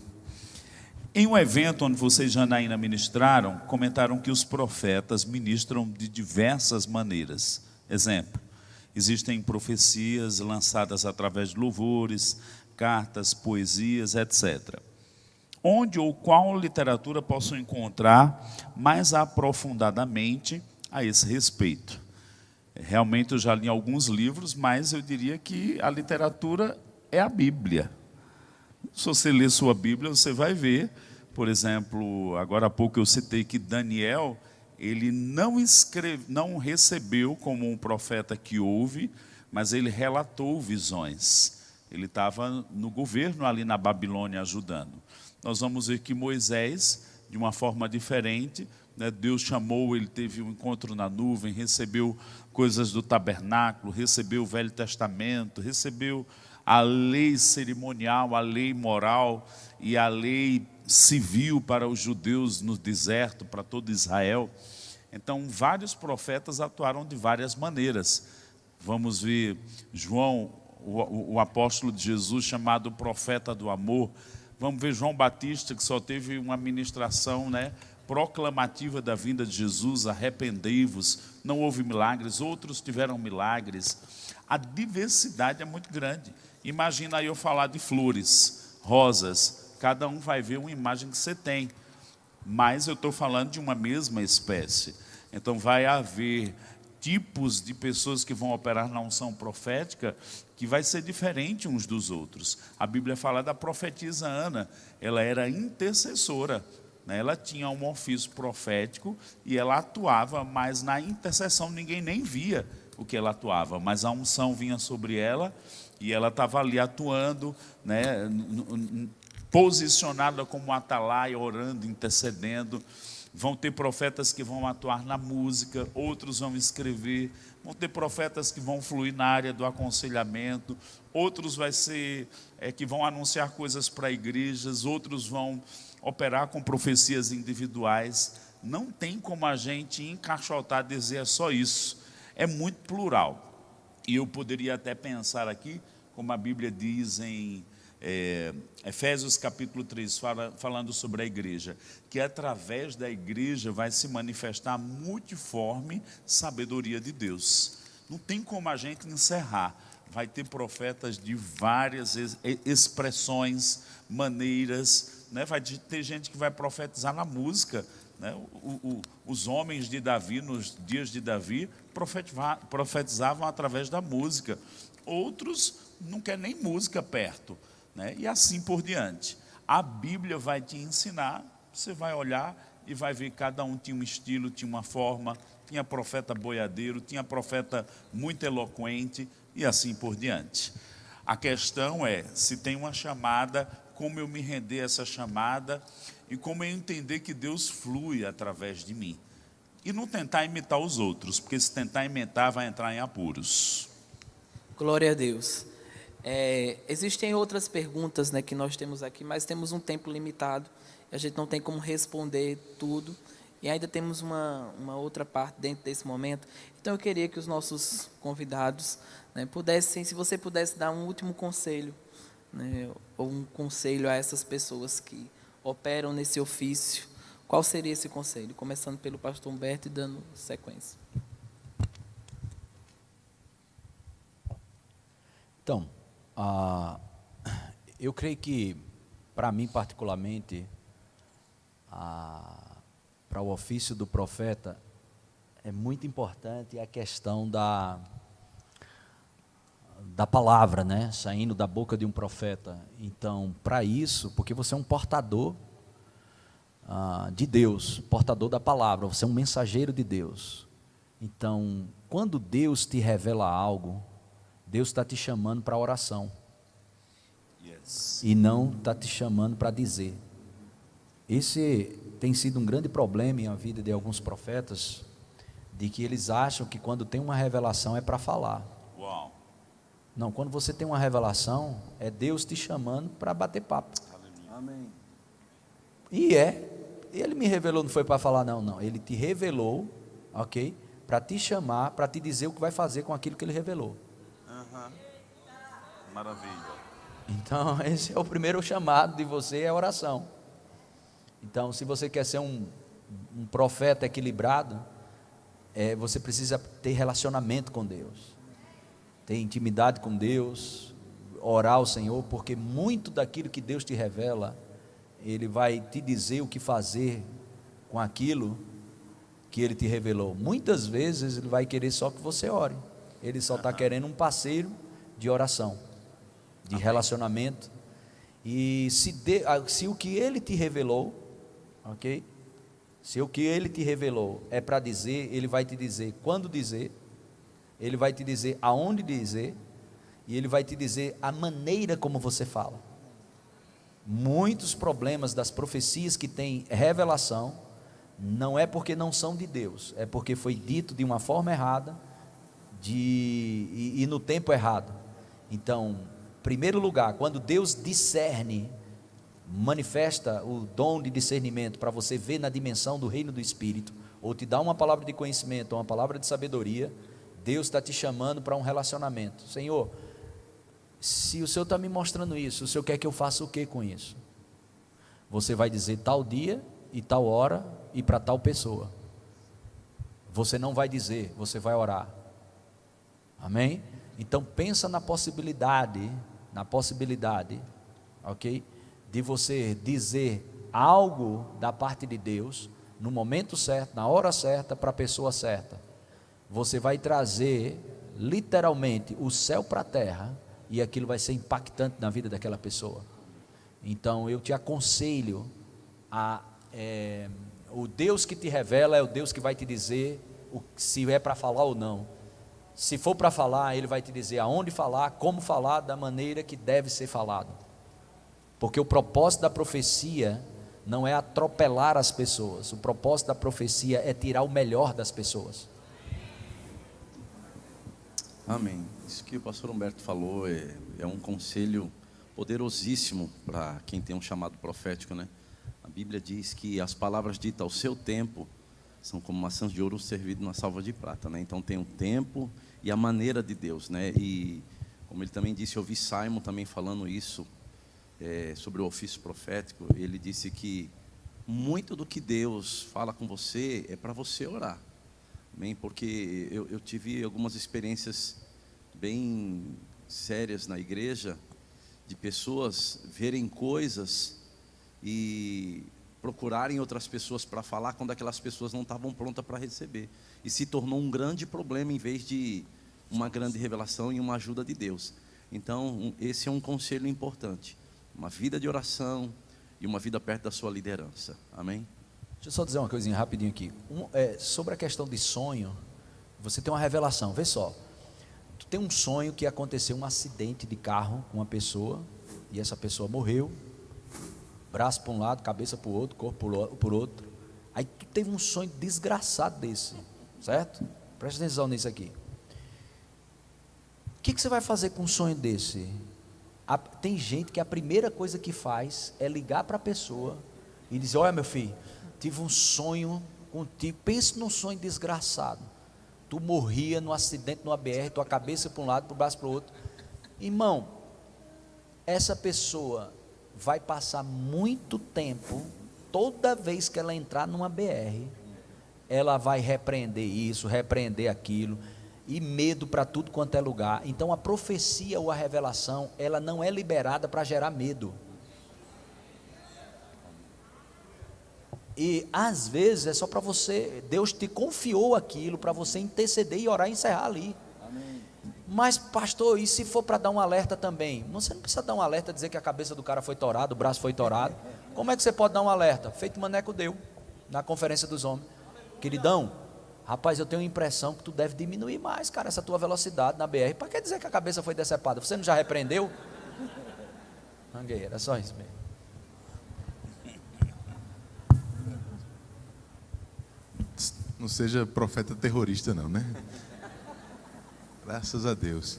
Em um evento onde vocês, Janaína, ministraram, comentaram que os profetas ministram de diversas maneiras. Exemplo, existem profecias lançadas através de louvores, cartas, poesias, etc. Onde ou qual literatura posso encontrar mais aprofundadamente a esse respeito? Realmente eu já li alguns livros, mas eu diria que a literatura é a Bíblia. Se você ler sua Bíblia, você vai ver, por exemplo, agora há pouco eu citei que Daniel, ele não recebeu como um profeta que ouve, mas ele relatou visões. Ele estava no governo ali na Babilônia ajudando. Nós vamos ver que Moisés, de uma forma diferente, né, Deus chamou, ele teve um encontro na nuvem, recebeu coisas do tabernáculo, recebeu o Velho Testamento, recebeu a lei cerimonial, a lei moral e a lei civil para os judeus no deserto, para todo Israel. Então, vários profetas atuaram de várias maneiras. Vamos ver João, o apóstolo de Jesus, chamado profeta do amor. Vamos ver João Batista, que só teve uma ministração, né, proclamativa da vinda de Jesus, arrependei-vos, não houve milagres, outros tiveram milagres. A diversidade é muito grande. Imagina aí eu falar de flores, rosas, cada um vai ver uma imagem que você tem, mas eu estou falando de uma mesma espécie. Então vai haver tipos de pessoas que vão operar na unção profética que vai ser diferente uns dos outros. A Bíblia fala da profetisa Ana, ela era intercessora, né? Ela tinha um ofício profético e ela atuava, mas na intercessão ninguém nem via o que ela atuava, mas a unção vinha sobre ela e ela estava ali atuando, né, posicionada como atalaia, orando, intercedendo. Vão ter profetas que vão atuar na música, outros vão escrever, vão ter profetas que vão fluir na área do aconselhamento, outros vai ser que vão anunciar coisas para igrejas, outros vão operar com profecias individuais. Não tem como a gente encaixotar, dizer é só isso. É muito plural. E eu poderia até pensar aqui, como a Bíblia diz em Efésios capítulo 3, falando sobre a igreja, que através da igreja vai se manifestar a multiforme sabedoria de Deus. Não tem como a gente encerrar. Vai ter profetas de várias expressões, maneiras, né? Vai ter gente que vai profetizar na música, né? Os homens de Davi, nos dias de Davi, profetizavam através da música. Outros não querem nem música perto, né? E assim por diante. A Bíblia vai te ensinar, você vai olhar e vai ver que cada um tinha um estilo, tinha uma forma. Tinha profeta boiadeiro, tinha profeta muito eloquente e assim por diante. A questão é se tem uma chamada como eu me render a essa chamada e como eu entender que Deus flui através de mim. E não tentar imitar os outros, porque se tentar imitar vai entrar em apuros. Glória a Deus. Existem outras perguntas, né, que nós temos aqui, mas temos um tempo limitado. A gente não tem como responder tudo. E ainda temos uma outra parte dentro desse momento. Então eu queria que os nossos convidados, né, pudessem, se você pudesse dar um último conselho, né, ou um conselho a essas pessoas que operam nesse ofício, qual seria esse conselho? Começando pelo pastor Humberto e dando sequência. Então, eu creio que, para mim particularmente, para o ofício do profeta, é muito importante a questão da palavra, né, saindo da boca de um profeta. Então, para isso, porque você é um portador de Deus, portador da palavra, você é um mensageiro de Deus. Então, quando Deus te revela algo, Deus está te chamando para oração. Yes. E não está te chamando para dizer. Esse tem sido um grande problema em vida de alguns profetas, de que eles acham que quando tem uma revelação é para falar. Uau. Não, quando você tem uma revelação, é Deus te chamando para bater papo. Amém. E Ele me revelou, não foi para falar não, Ele te revelou, ok? Para te chamar, para te dizer o que vai fazer com aquilo que Ele revelou. Maravilha. Então, esse é o primeiro chamado de você, é a oração. Então, se você quer ser um profeta equilibrado, você precisa ter relacionamento com Deus, ter intimidade com Deus, orar ao Senhor, porque muito daquilo que Deus te revela, Ele vai te dizer o que fazer com aquilo que Ele te revelou. Muitas vezes Ele vai querer só que você ore, Ele só está querendo um parceiro de oração, de relacionamento. E se o que Ele te revelou, ok? Se o que Ele te revelou é para dizer, Ele vai te dizer quando dizer, Ele vai te dizer aonde dizer, e Ele vai te dizer a maneira como você fala. Muitos problemas das profecias que têm revelação, não é porque não são de Deus, é porque foi dito de uma forma errada, e no tempo errado. Então, em primeiro lugar, quando Deus discerne, manifesta o dom de discernimento para você ver na dimensão do reino do Espírito, ou te dá uma palavra de conhecimento, ou uma palavra de sabedoria, Deus está te chamando para um relacionamento. Senhor, se o Senhor está me mostrando isso, o Senhor quer que eu faça o que com isso? Você vai dizer tal dia e tal hora e para tal pessoa. Você não vai dizer, você vai orar. Amém? Então pensa na possibilidade, ok? De você dizer algo da parte de Deus, no momento certo, na hora certa, para a pessoa certa. Você vai trazer, literalmente, o céu para a terra, e aquilo vai ser impactante na vida daquela pessoa. Então eu te aconselho o Deus que te revela é o Deus que vai te dizer se é para falar ou não. Se for para falar, Ele vai te dizer aonde falar, como falar, da maneira que deve ser falado. Porque o propósito da profecia não é atropelar as pessoas, o propósito da profecia é tirar o melhor das pessoas. Amém. Isso que o pastor Humberto falou é um conselho poderosíssimo para quem tem um chamado profético, né? A Bíblia diz que as palavras ditas ao seu tempo são como maçãs de ouro servidas numa salva de prata, né? Então tem o tempo e a maneira de Deus, né? E como ele também disse, eu ouvi Simon também falando isso, sobre o ofício profético. Ele disse que muito do que Deus fala com você é para você orar. Amém? Porque eu tive algumas experiências bem sérias na igreja, de pessoas verem coisas e procurarem outras pessoas para falar quando aquelas pessoas não estavam prontas para receber, e se tornou um grande problema em vez de uma grande revelação e uma ajuda de Deus. Então esse é um conselho importante, uma vida de oração e uma vida perto da sua liderança. Amém? Deixa eu só dizer uma coisinha rapidinho aqui. Sobre a questão de sonho, você tem uma revelação, vê só. Tu tem um sonho que aconteceu um acidente de carro com uma pessoa, e essa pessoa morreu, braço para um lado, cabeça para o outro, corpo por outro. Aí tu teve um sonho desgraçado desse, certo? Presta atenção nisso aqui. O que você vai fazer com um sonho desse? Tem gente que a primeira coisa que faz é ligar para a pessoa e dizer: olha, meu filho, tive um sonho contigo. Pense num sonho desgraçado. Tu morria num acidente no ABR, tua cabeça para um lado, para o braço para o outro. Irmão, essa pessoa vai passar muito tempo, toda vez que ela entrar numa BR, ela vai repreender isso, repreender aquilo, e medo para tudo quanto é lugar. Então a profecia ou a revelação, ela não é liberada para gerar medo. E às vezes é só para você, Deus te confiou aquilo para você interceder e orar e encerrar ali. Amém. Mas pastor, e se for para dar um alerta também? Você não precisa dar um alerta, dizer que a cabeça do cara foi torada, o braço foi torado. Como é que você pode dar um alerta? Feito Maneco deu na conferência dos homens. Queridão, rapaz, eu tenho a impressão que tu deve diminuir mais, cara, essa tua velocidade na BR. Para que dizer que a cabeça foi decepada? Você não já repreendeu? Mangueira, é só isso mesmo. Não seja profeta terrorista não, né? Graças a Deus.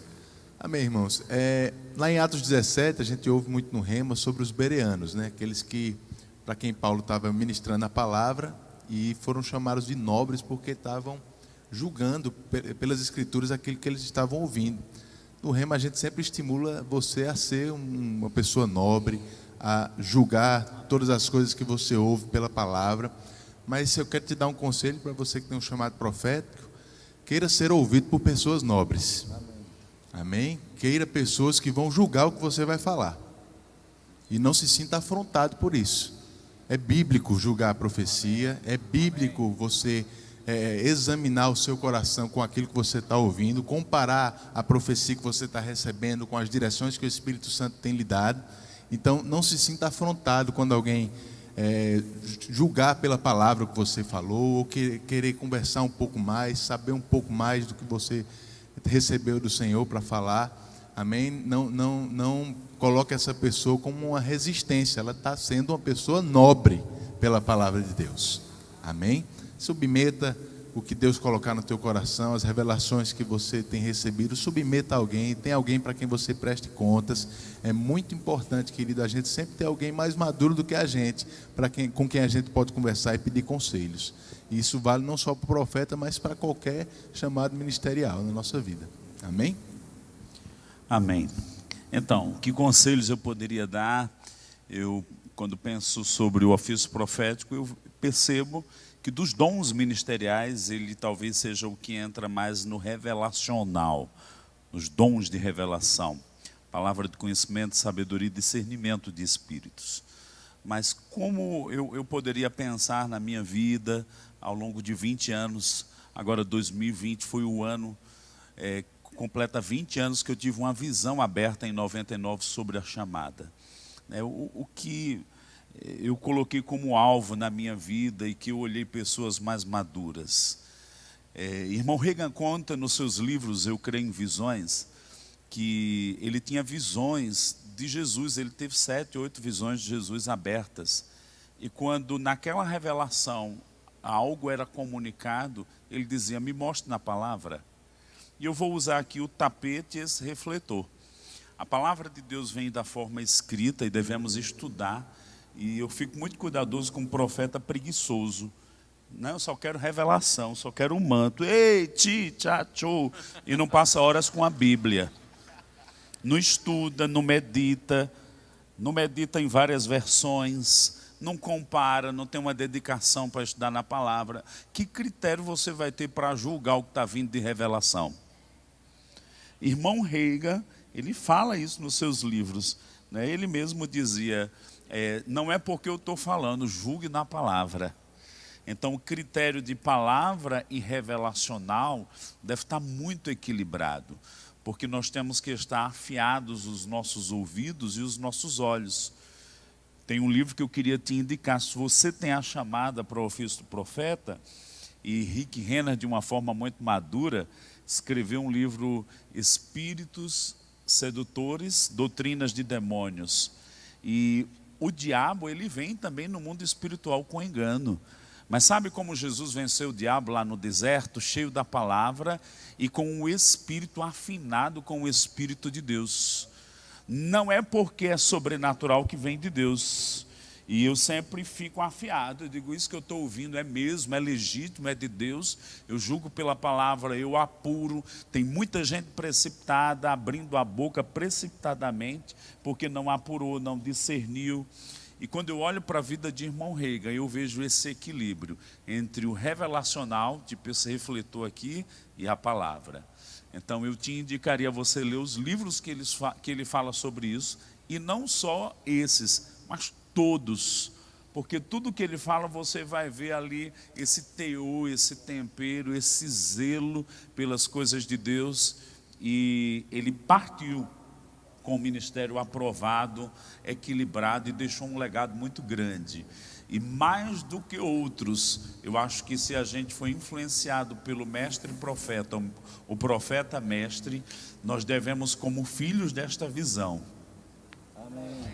Amém, irmãos. Lá em Atos 17, a gente ouve muito no Rema sobre os bereanos, né? Aqueles que, para quem Paulo estava ministrando a palavra, e foram chamados de nobres porque estavam julgando pelas escrituras aquilo que eles estavam ouvindo. No Rema a gente sempre estimula você a ser uma pessoa nobre, a julgar todas as coisas que você ouve pela palavra. Mas eu quero te dar um conselho para você que tem um chamado profético: queira ser ouvido por pessoas nobres. Amém? Queira pessoas que vão julgar o que você vai falar. E não se sinta afrontado por isso. É bíblico julgar a profecia, é bíblico você examinar o seu coração com aquilo que você está ouvindo, comparar a profecia que você está recebendo com as direções que o Espírito Santo tem lhe dado. Então não se sinta afrontado quando alguém julgar pela palavra que você falou, ou querer conversar um pouco mais, saber um pouco mais do que você recebeu do Senhor para falar. Amém? Não coloque essa pessoa como uma resistência. Ela está sendo uma pessoa nobre pela palavra de Deus. Amém? Submeta o que Deus colocar no teu coração, as revelações que você tem recebido. Submeta a alguém, tem alguém para quem você preste contas. É muito importante, querido, a gente sempre ter alguém mais maduro do que a gente, com quem a gente pode conversar e pedir conselhos. E isso vale não só para o profeta, mas para qualquer chamado ministerial na nossa vida. Amém? Amém. Então, que conselhos eu poderia dar? Quando penso sobre o ofício profético, eu percebo que dos dons ministeriais, ele talvez seja o que entra mais no revelacional, nos dons de revelação, palavra de conhecimento, sabedoria e discernimento de espíritos. Mas como eu poderia pensar na minha vida ao longo de 20 anos, agora 2020 foi o ano, completa 20 anos que eu tive uma visão aberta em 99 sobre a chamada. O que eu coloquei como alvo na minha vida e que eu olhei pessoas mais maduras. Irmão Reagan conta nos seus livros, Eu Creio em Visões, que ele tinha visões de Jesus, ele teve 7, 8 visões de Jesus abertas. E quando naquela revelação algo era comunicado, ele dizia: me mostre na palavra. E eu vou usar aqui o tapete e esse refletor. A palavra de Deus vem da forma escrita e devemos estudar. E eu fico muito cuidadoso com um profeta preguiçoso. Não, eu só quero revelação, só quero um manto. Ei, ti, tchá, tchô. E não passa horas com a Bíblia. Não estuda, não medita em várias versões, não compara, não tem uma dedicação para estudar na palavra. Que critério você vai ter para julgar o que está vindo de revelação? Irmão Reagan, ele fala isso nos seus livros, né? Ele mesmo dizia: não é porque eu estou falando, julgue na palavra. Então o critério de palavra e revelacional deve estar muito equilibrado, porque nós temos que estar afiados os nossos ouvidos e os nossos olhos. Tem um livro que eu queria te indicar, se você tem a chamada para o ofício do profeta, e Rick Renner, de uma forma muito madura, escreveu um livro, Espíritos Sedutores, Doutrinas de Demônios. E o diabo, ele vem também no mundo espiritual com engano. Mas sabe como Jesus venceu o diabo lá no deserto, cheio da palavra e com o espírito afinado com o Espírito de Deus. Não é porque é sobrenatural que vem de Deus. E eu sempre fico afiado, eu digo, isso que eu estou ouvindo é mesmo, é legítimo, é de Deus. Eu julgo pela palavra, eu apuro. Tem muita gente precipitada, abrindo a boca precipitadamente, porque não apurou, não discerniu. E quando eu olho para a vida de irmão Reagan, eu vejo esse equilíbrio entre o revelacional, tipo esse refletor aqui, e a palavra. Então eu te indicaria a você ler os livros que ele fala sobre isso, e não só esses, mas todos, porque tudo que ele fala você vai ver ali esse teor, esse tempero, esse zelo pelas coisas de Deus. E ele partiu com o ministério aprovado, equilibrado, e deixou um legado muito grande. E mais do que outros, eu acho que se a gente foi influenciado pelo mestre profeta, o profeta mestre, nós devemos, como filhos desta visão,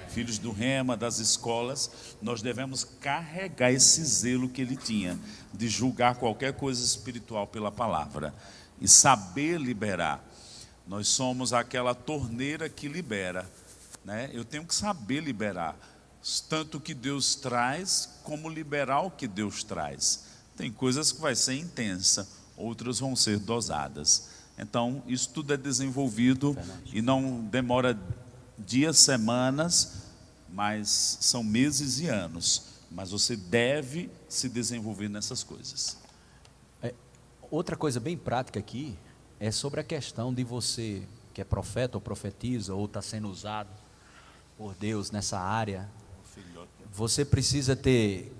filhos do rema, das escolas, nós devemos carregar esse zelo que ele tinha, de julgar qualquer coisa espiritual pela palavra, e saber liberar. Nós somos aquela torneira que libera, né? Eu tenho que saber liberar, tanto o que Deus traz, como liberar o que Deus traz. Tem coisas que vai ser intensa, outras vão ser dosadas. Então, isso tudo é desenvolvido e não demora dias, semanas, mas são meses e anos. Mas você deve se desenvolver nessas coisas. Outra coisa bem prática aqui é sobre a questão de você que é profeta ou profetiza ou está sendo usado por Deus nessa área. Você precisa ter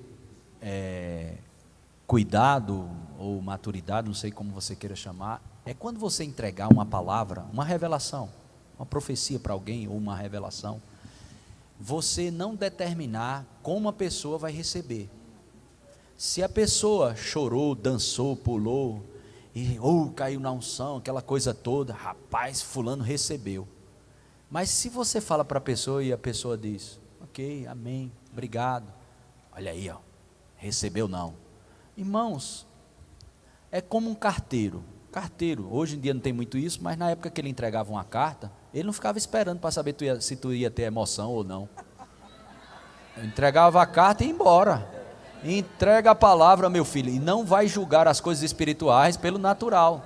cuidado ou maturidade, não sei como você queira chamar. É quando você entregar uma palavra, uma revelação, uma profecia para alguém ou uma revelação, você não determinar como a pessoa vai receber. Se a pessoa chorou, dançou, pulou, e caiu na unção, aquela coisa toda, rapaz, fulano recebeu. Mas se você fala para a pessoa e a pessoa diz, ok, amém, obrigado, olha aí, ó, recebeu não. Irmãos, é como um carteiro. Carteiro, hoje em dia não tem muito isso, mas na época que ele entregava uma carta, ele não ficava esperando para saber se tu ia ter emoção ou não. Eu entregava a carta e ia embora. Entrega a palavra, meu filho, e não vai julgar as coisas espirituais pelo natural.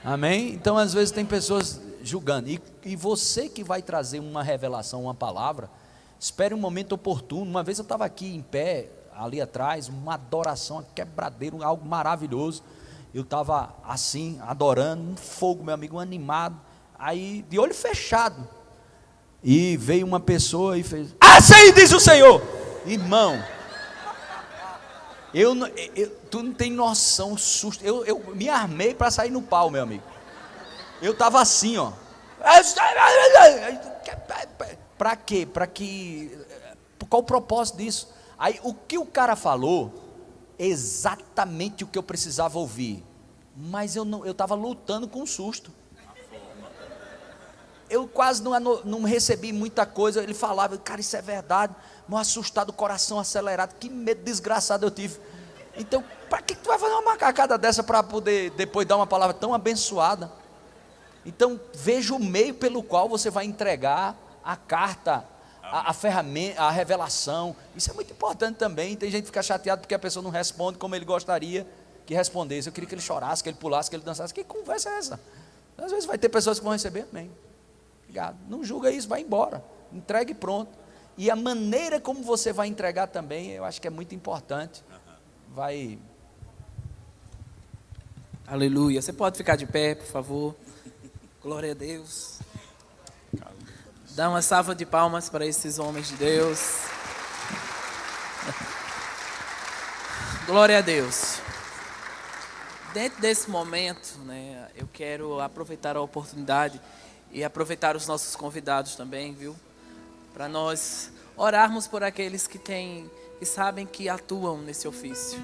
Amém? Então às vezes tem pessoas julgando, e você que vai trazer uma revelação, uma palavra, espere um momento oportuno. Uma vez eu estava aqui em pé, ali atrás, uma adoração, um quebradeiro, algo maravilhoso. Eu estava assim, adorando, um fogo, meu amigo, animado, aí de olho fechado, e veio uma pessoa e fez, assim diz o Senhor. Irmão, tu não tem noção, o susto, eu me armei para sair no pau, meu amigo. Eu estava assim, ó. Para quê? Qual o propósito disso? Aí o que o cara falou, exatamente o que eu precisava ouvir, mas eu estava lutando com susto. Eu quase não recebi muita coisa. Ele falava, cara, isso é verdade, meu assustado, coração acelerado, que medo desgraçado eu tive. Então, para que tu vai fazer uma macacada dessa para poder depois dar uma palavra tão abençoada? Então, veja o meio pelo qual você vai entregar a carta, a ferramenta, a revelação. Isso é muito importante também. Tem gente que fica chateado porque a pessoa não responde como ele gostaria que respondesse. Eu queria que ele chorasse, que ele pulasse, que ele dançasse. Que conversa é essa? Às vezes vai ter pessoas que vão receber, amém, obrigado. Não julga isso, vai embora, entregue e pronto. E a maneira como você vai entregar também, eu acho que é muito importante. Vai. Aleluia. Você pode ficar de pé, por favor. Glória a Deus. Dá uma salva de palmas para esses homens de Deus. Glória a Deus. Dentro desse momento, né, eu quero aproveitar a oportunidade e aproveitar os nossos convidados também, viu? Para nós orarmos por aqueles que sabem que atuam nesse ofício,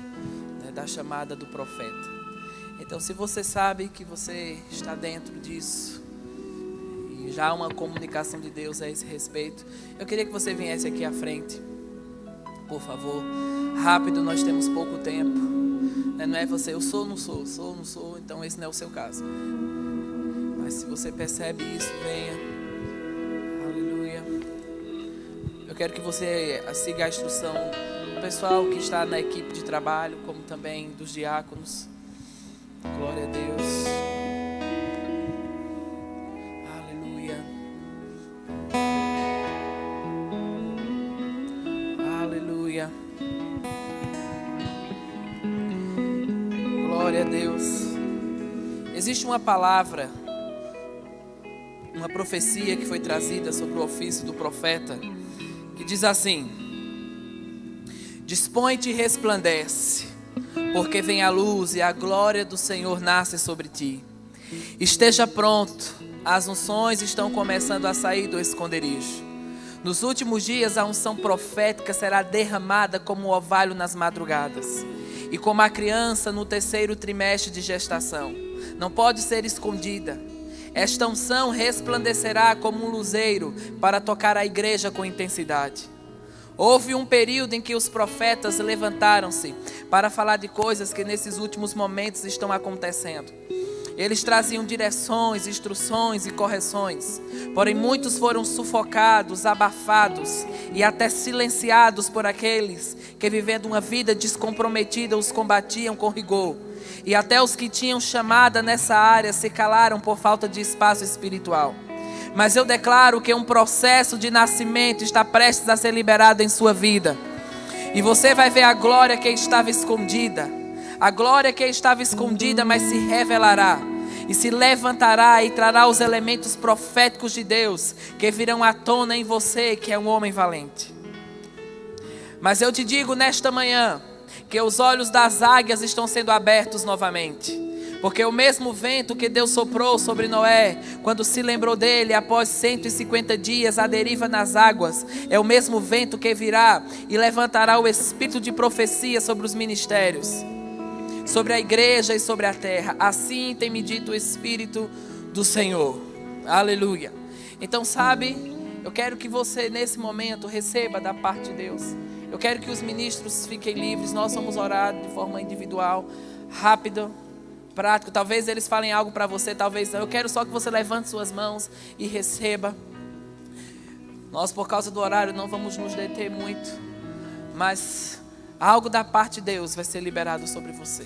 né, da chamada do profeta. Então, se você sabe que você está dentro disso, e Já há uma comunicação de Deus a esse respeito. Eu queria que você viesse aqui à frente, por favor. Rápido, nós temos pouco tempo. Não é você, eu sou, não sou, sou, não sou. Então esse não é o seu caso. Mas se você percebe isso, venha. Aleluia. Eu quero que você siga a instrução do pessoal que está na equipe de trabalho, como também dos diáconos. Glória a Deus. Aleluia. Aleluia. Glória a Deus. Existe uma palavra, uma profecia que foi trazida sobre o ofício do profeta, que diz assim: dispõe-te e resplandece, porque vem a luz e a glória do Senhor nasce sobre ti. Esteja pronto, as unções estão começando a sair do esconderijo. Nos últimos dias a unção profética será derramada como o orvalho nas madrugadas, e como a criança no terceiro trimestre de gestação. Não pode ser escondida. Esta unção resplandecerá como um luzeiro para tocar a igreja com intensidade. Houve um período em que os profetas levantaram-se para falar de coisas que nesses últimos momentos estão acontecendo. Eles traziam direções, instruções e correções. Porém muitos foram sufocados, abafados e até silenciados por aqueles que, vivendo uma vida descomprometida, os combatiam com rigor. E até os que tinham chamada nessa área se calaram por falta de espaço espiritual. Mas eu declaro que um processo de nascimento está prestes a ser liberado em sua vida. E você vai ver a glória que estava escondida. A glória que estava escondida, mas se revelará. E se levantará e trará os elementos proféticos de Deus que virão à tona em você, que é um homem valente. Mas eu te digo nesta manhã que os olhos das águias estão sendo abertos novamente. Porque o mesmo vento que Deus soprou sobre Noé, quando se lembrou dele após 150 dias à deriva nas águas, é o mesmo vento que virá e levantará o espírito de profecia sobre os ministérios, sobre a igreja e sobre a terra. Assim tem me dito o Espírito do Senhor. Aleluia. Então, sabe, eu quero que você nesse momento receba da parte de Deus. Eu quero que os ministros fiquem livres. Nós vamos orar de forma individual, rápido, prático. Talvez eles falem algo para você, talvez não. Eu quero só que você levante suas mãos e receba. Nós, por causa do horário, não vamos nos deter muito, mas algo da parte de Deus vai ser liberado sobre você.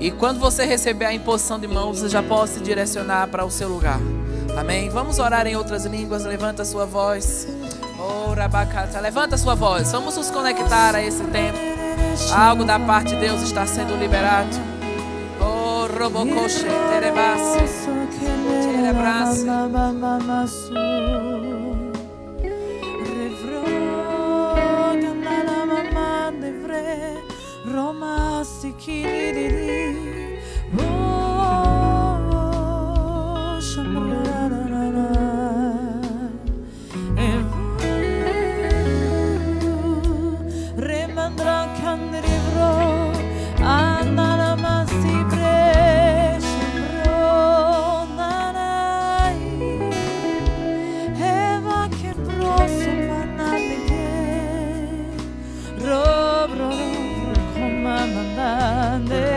E quando você receber a imposição de mãos, você já pode se direcionar para o seu lugar. Amém? Vamos orar em outras línguas. Levanta a sua voz. Oh, Rabacata. Levanta a sua voz. Vamos nos conectar a esse tempo. Algo da parte de Deus está sendo liberado. Oh, Robocoche, Terebasse, Terebrasse. Roma sikiri oh shamrarara remandra kanrivro anara masibre shambro nanai eva que proso manalege robro mandare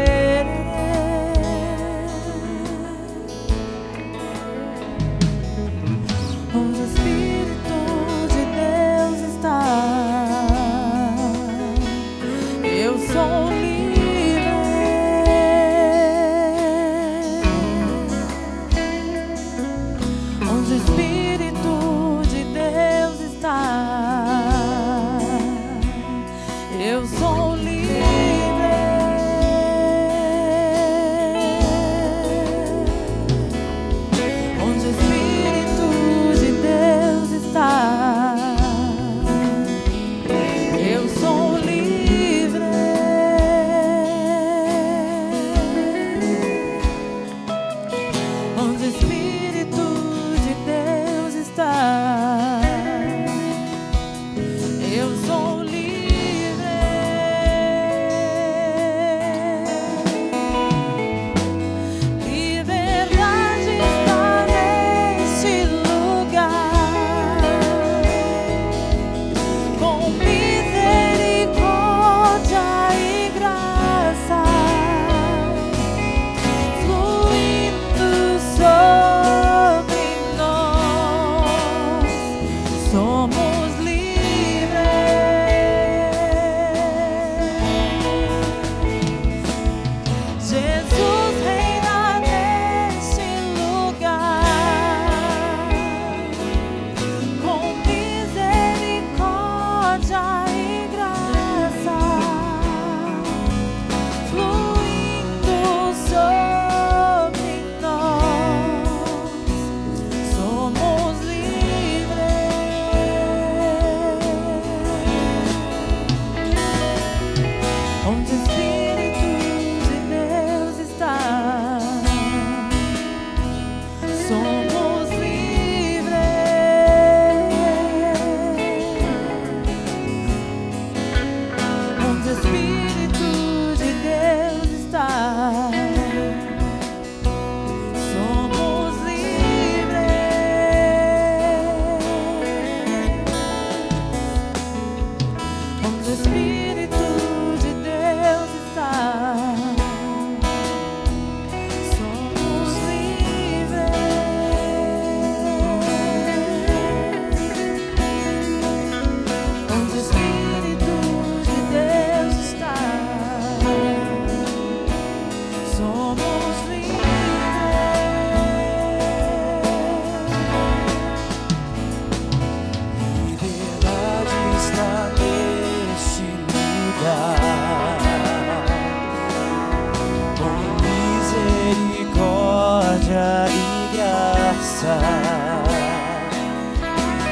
misericórdia e graça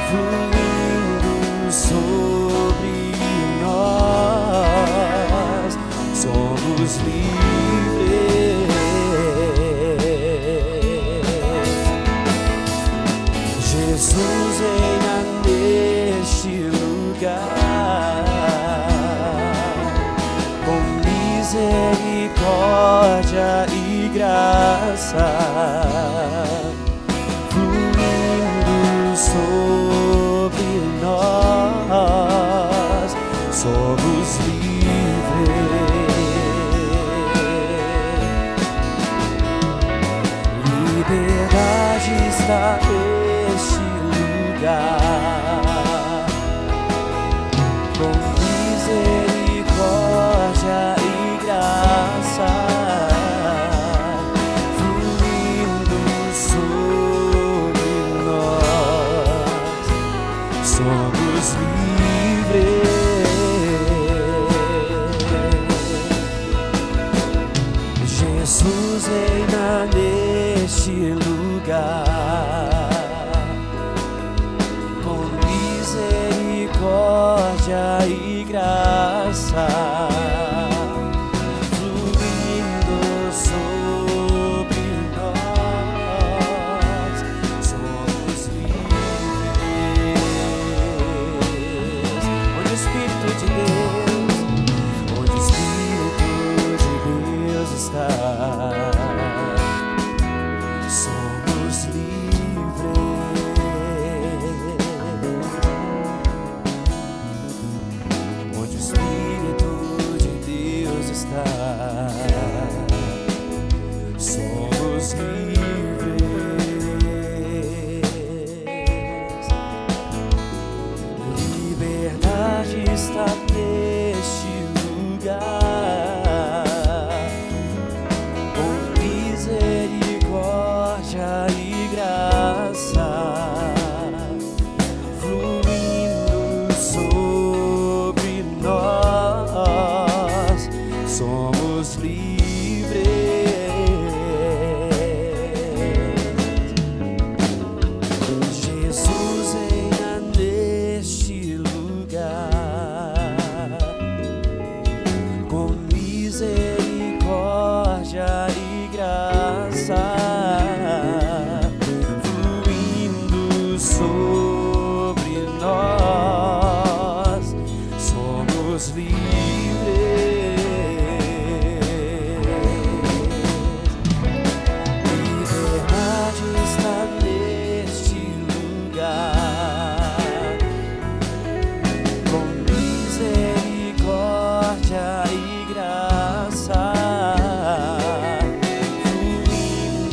fluindo sobre nós, somos livres. Jesus reina neste lugar, com misericórdia e graça fluindo sobre nós, somos livres. Liberdade está neste lugar, com misericórdia e graça fluindo sobre nós, somos livres. Jesus reina neste lugar, com misericórdia e graça fluindo sobre nós, somos livres. Onde o Espírito de Deus está, somos livres. Onde o Espírito de Deus está, somos livres. Liberdade está neste lugar, com misericórdia e graça fluindo sobre nós, somos livres. Jesus reina neste lugar, com misericórdia e graça fluindo sobre nós, somos livres. Liberdade está neste lugar, com misericórdia e graça fluindo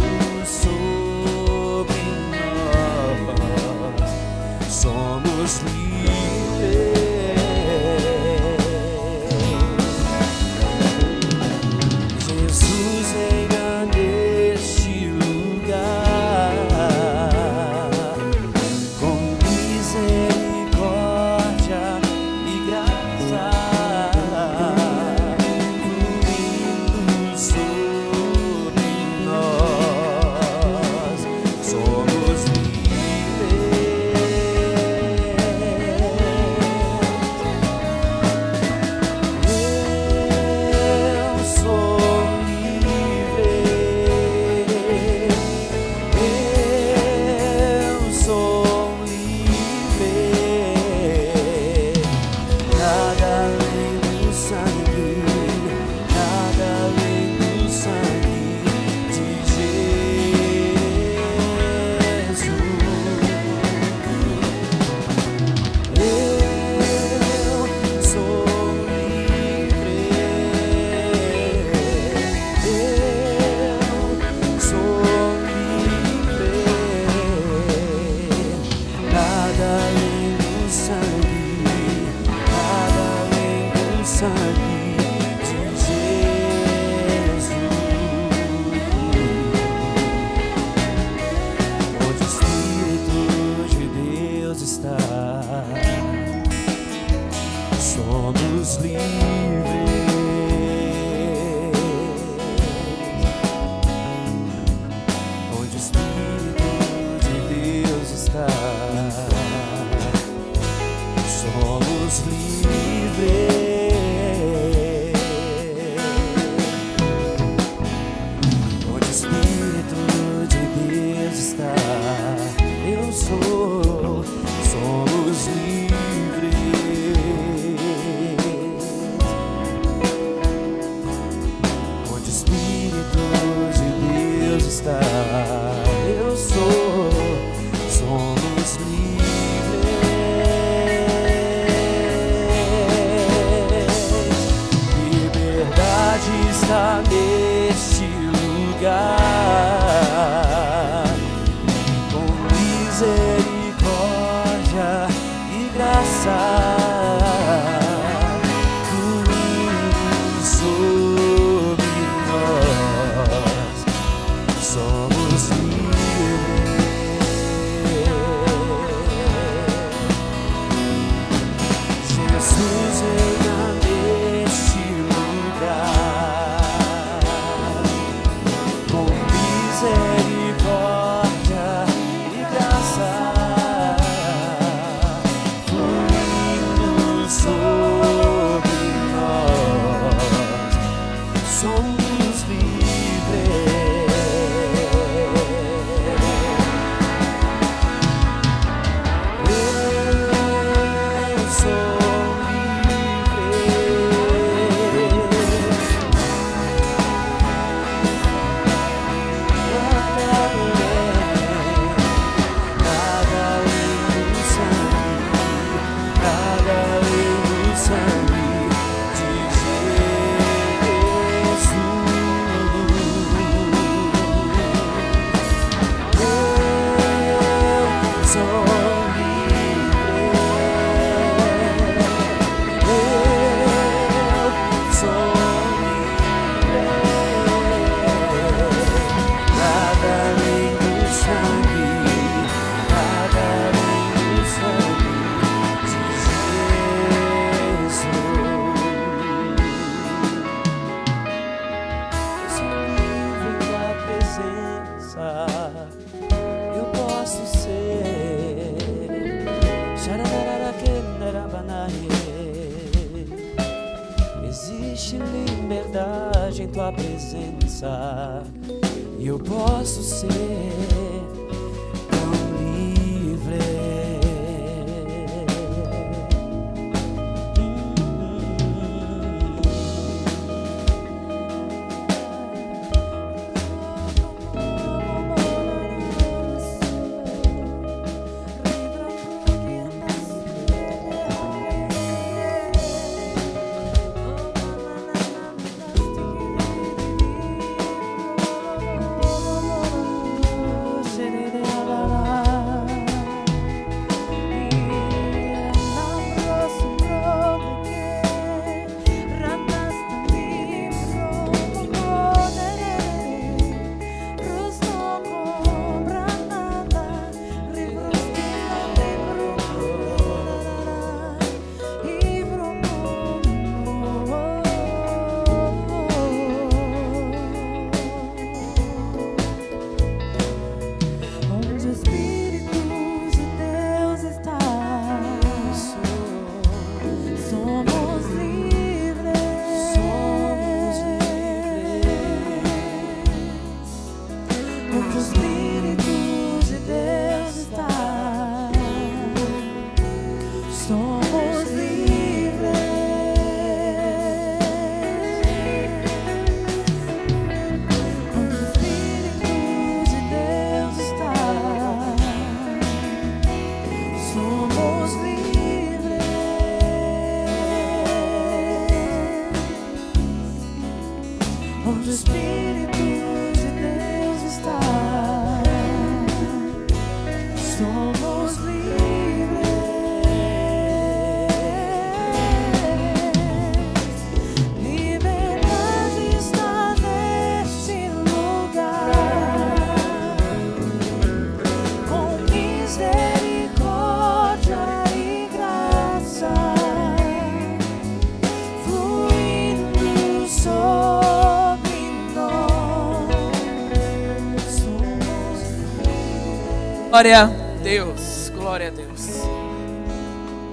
lugar, com misericórdia e graça, fluindo sobre nós, somos livres. Jesus reina neste lugar, com misericórdia e graça, fluindo sobre nós, somos livres. Eu sou eu posso ser. Existe liberdade em tua presença, e eu posso ser tão livre. Onde o Espírito de Deus está, somos livres. Liberdade está neste lugar, com misericórdia e graça, fluindo sobre Glória a Deus, glória a Deus.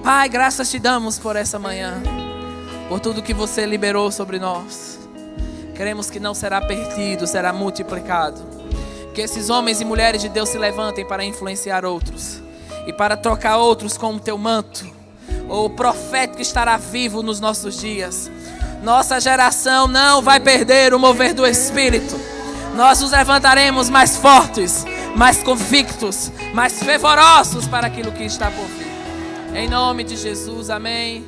Pai, graças te damos por essa manhã, por tudo que você liberou sobre nós. Queremos que não será perdido, será multiplicado. Que esses homens e mulheres de Deus se levantem para influenciar outros e para trocar outros com o teu manto. O profético estará vivo nos nossos dias. Nossa geração não vai perder o mover do Espírito. Nós nos levantaremos mais fortes, mais convictos, mais fervorosos para aquilo que está por vir. Em nome de Jesus, amém.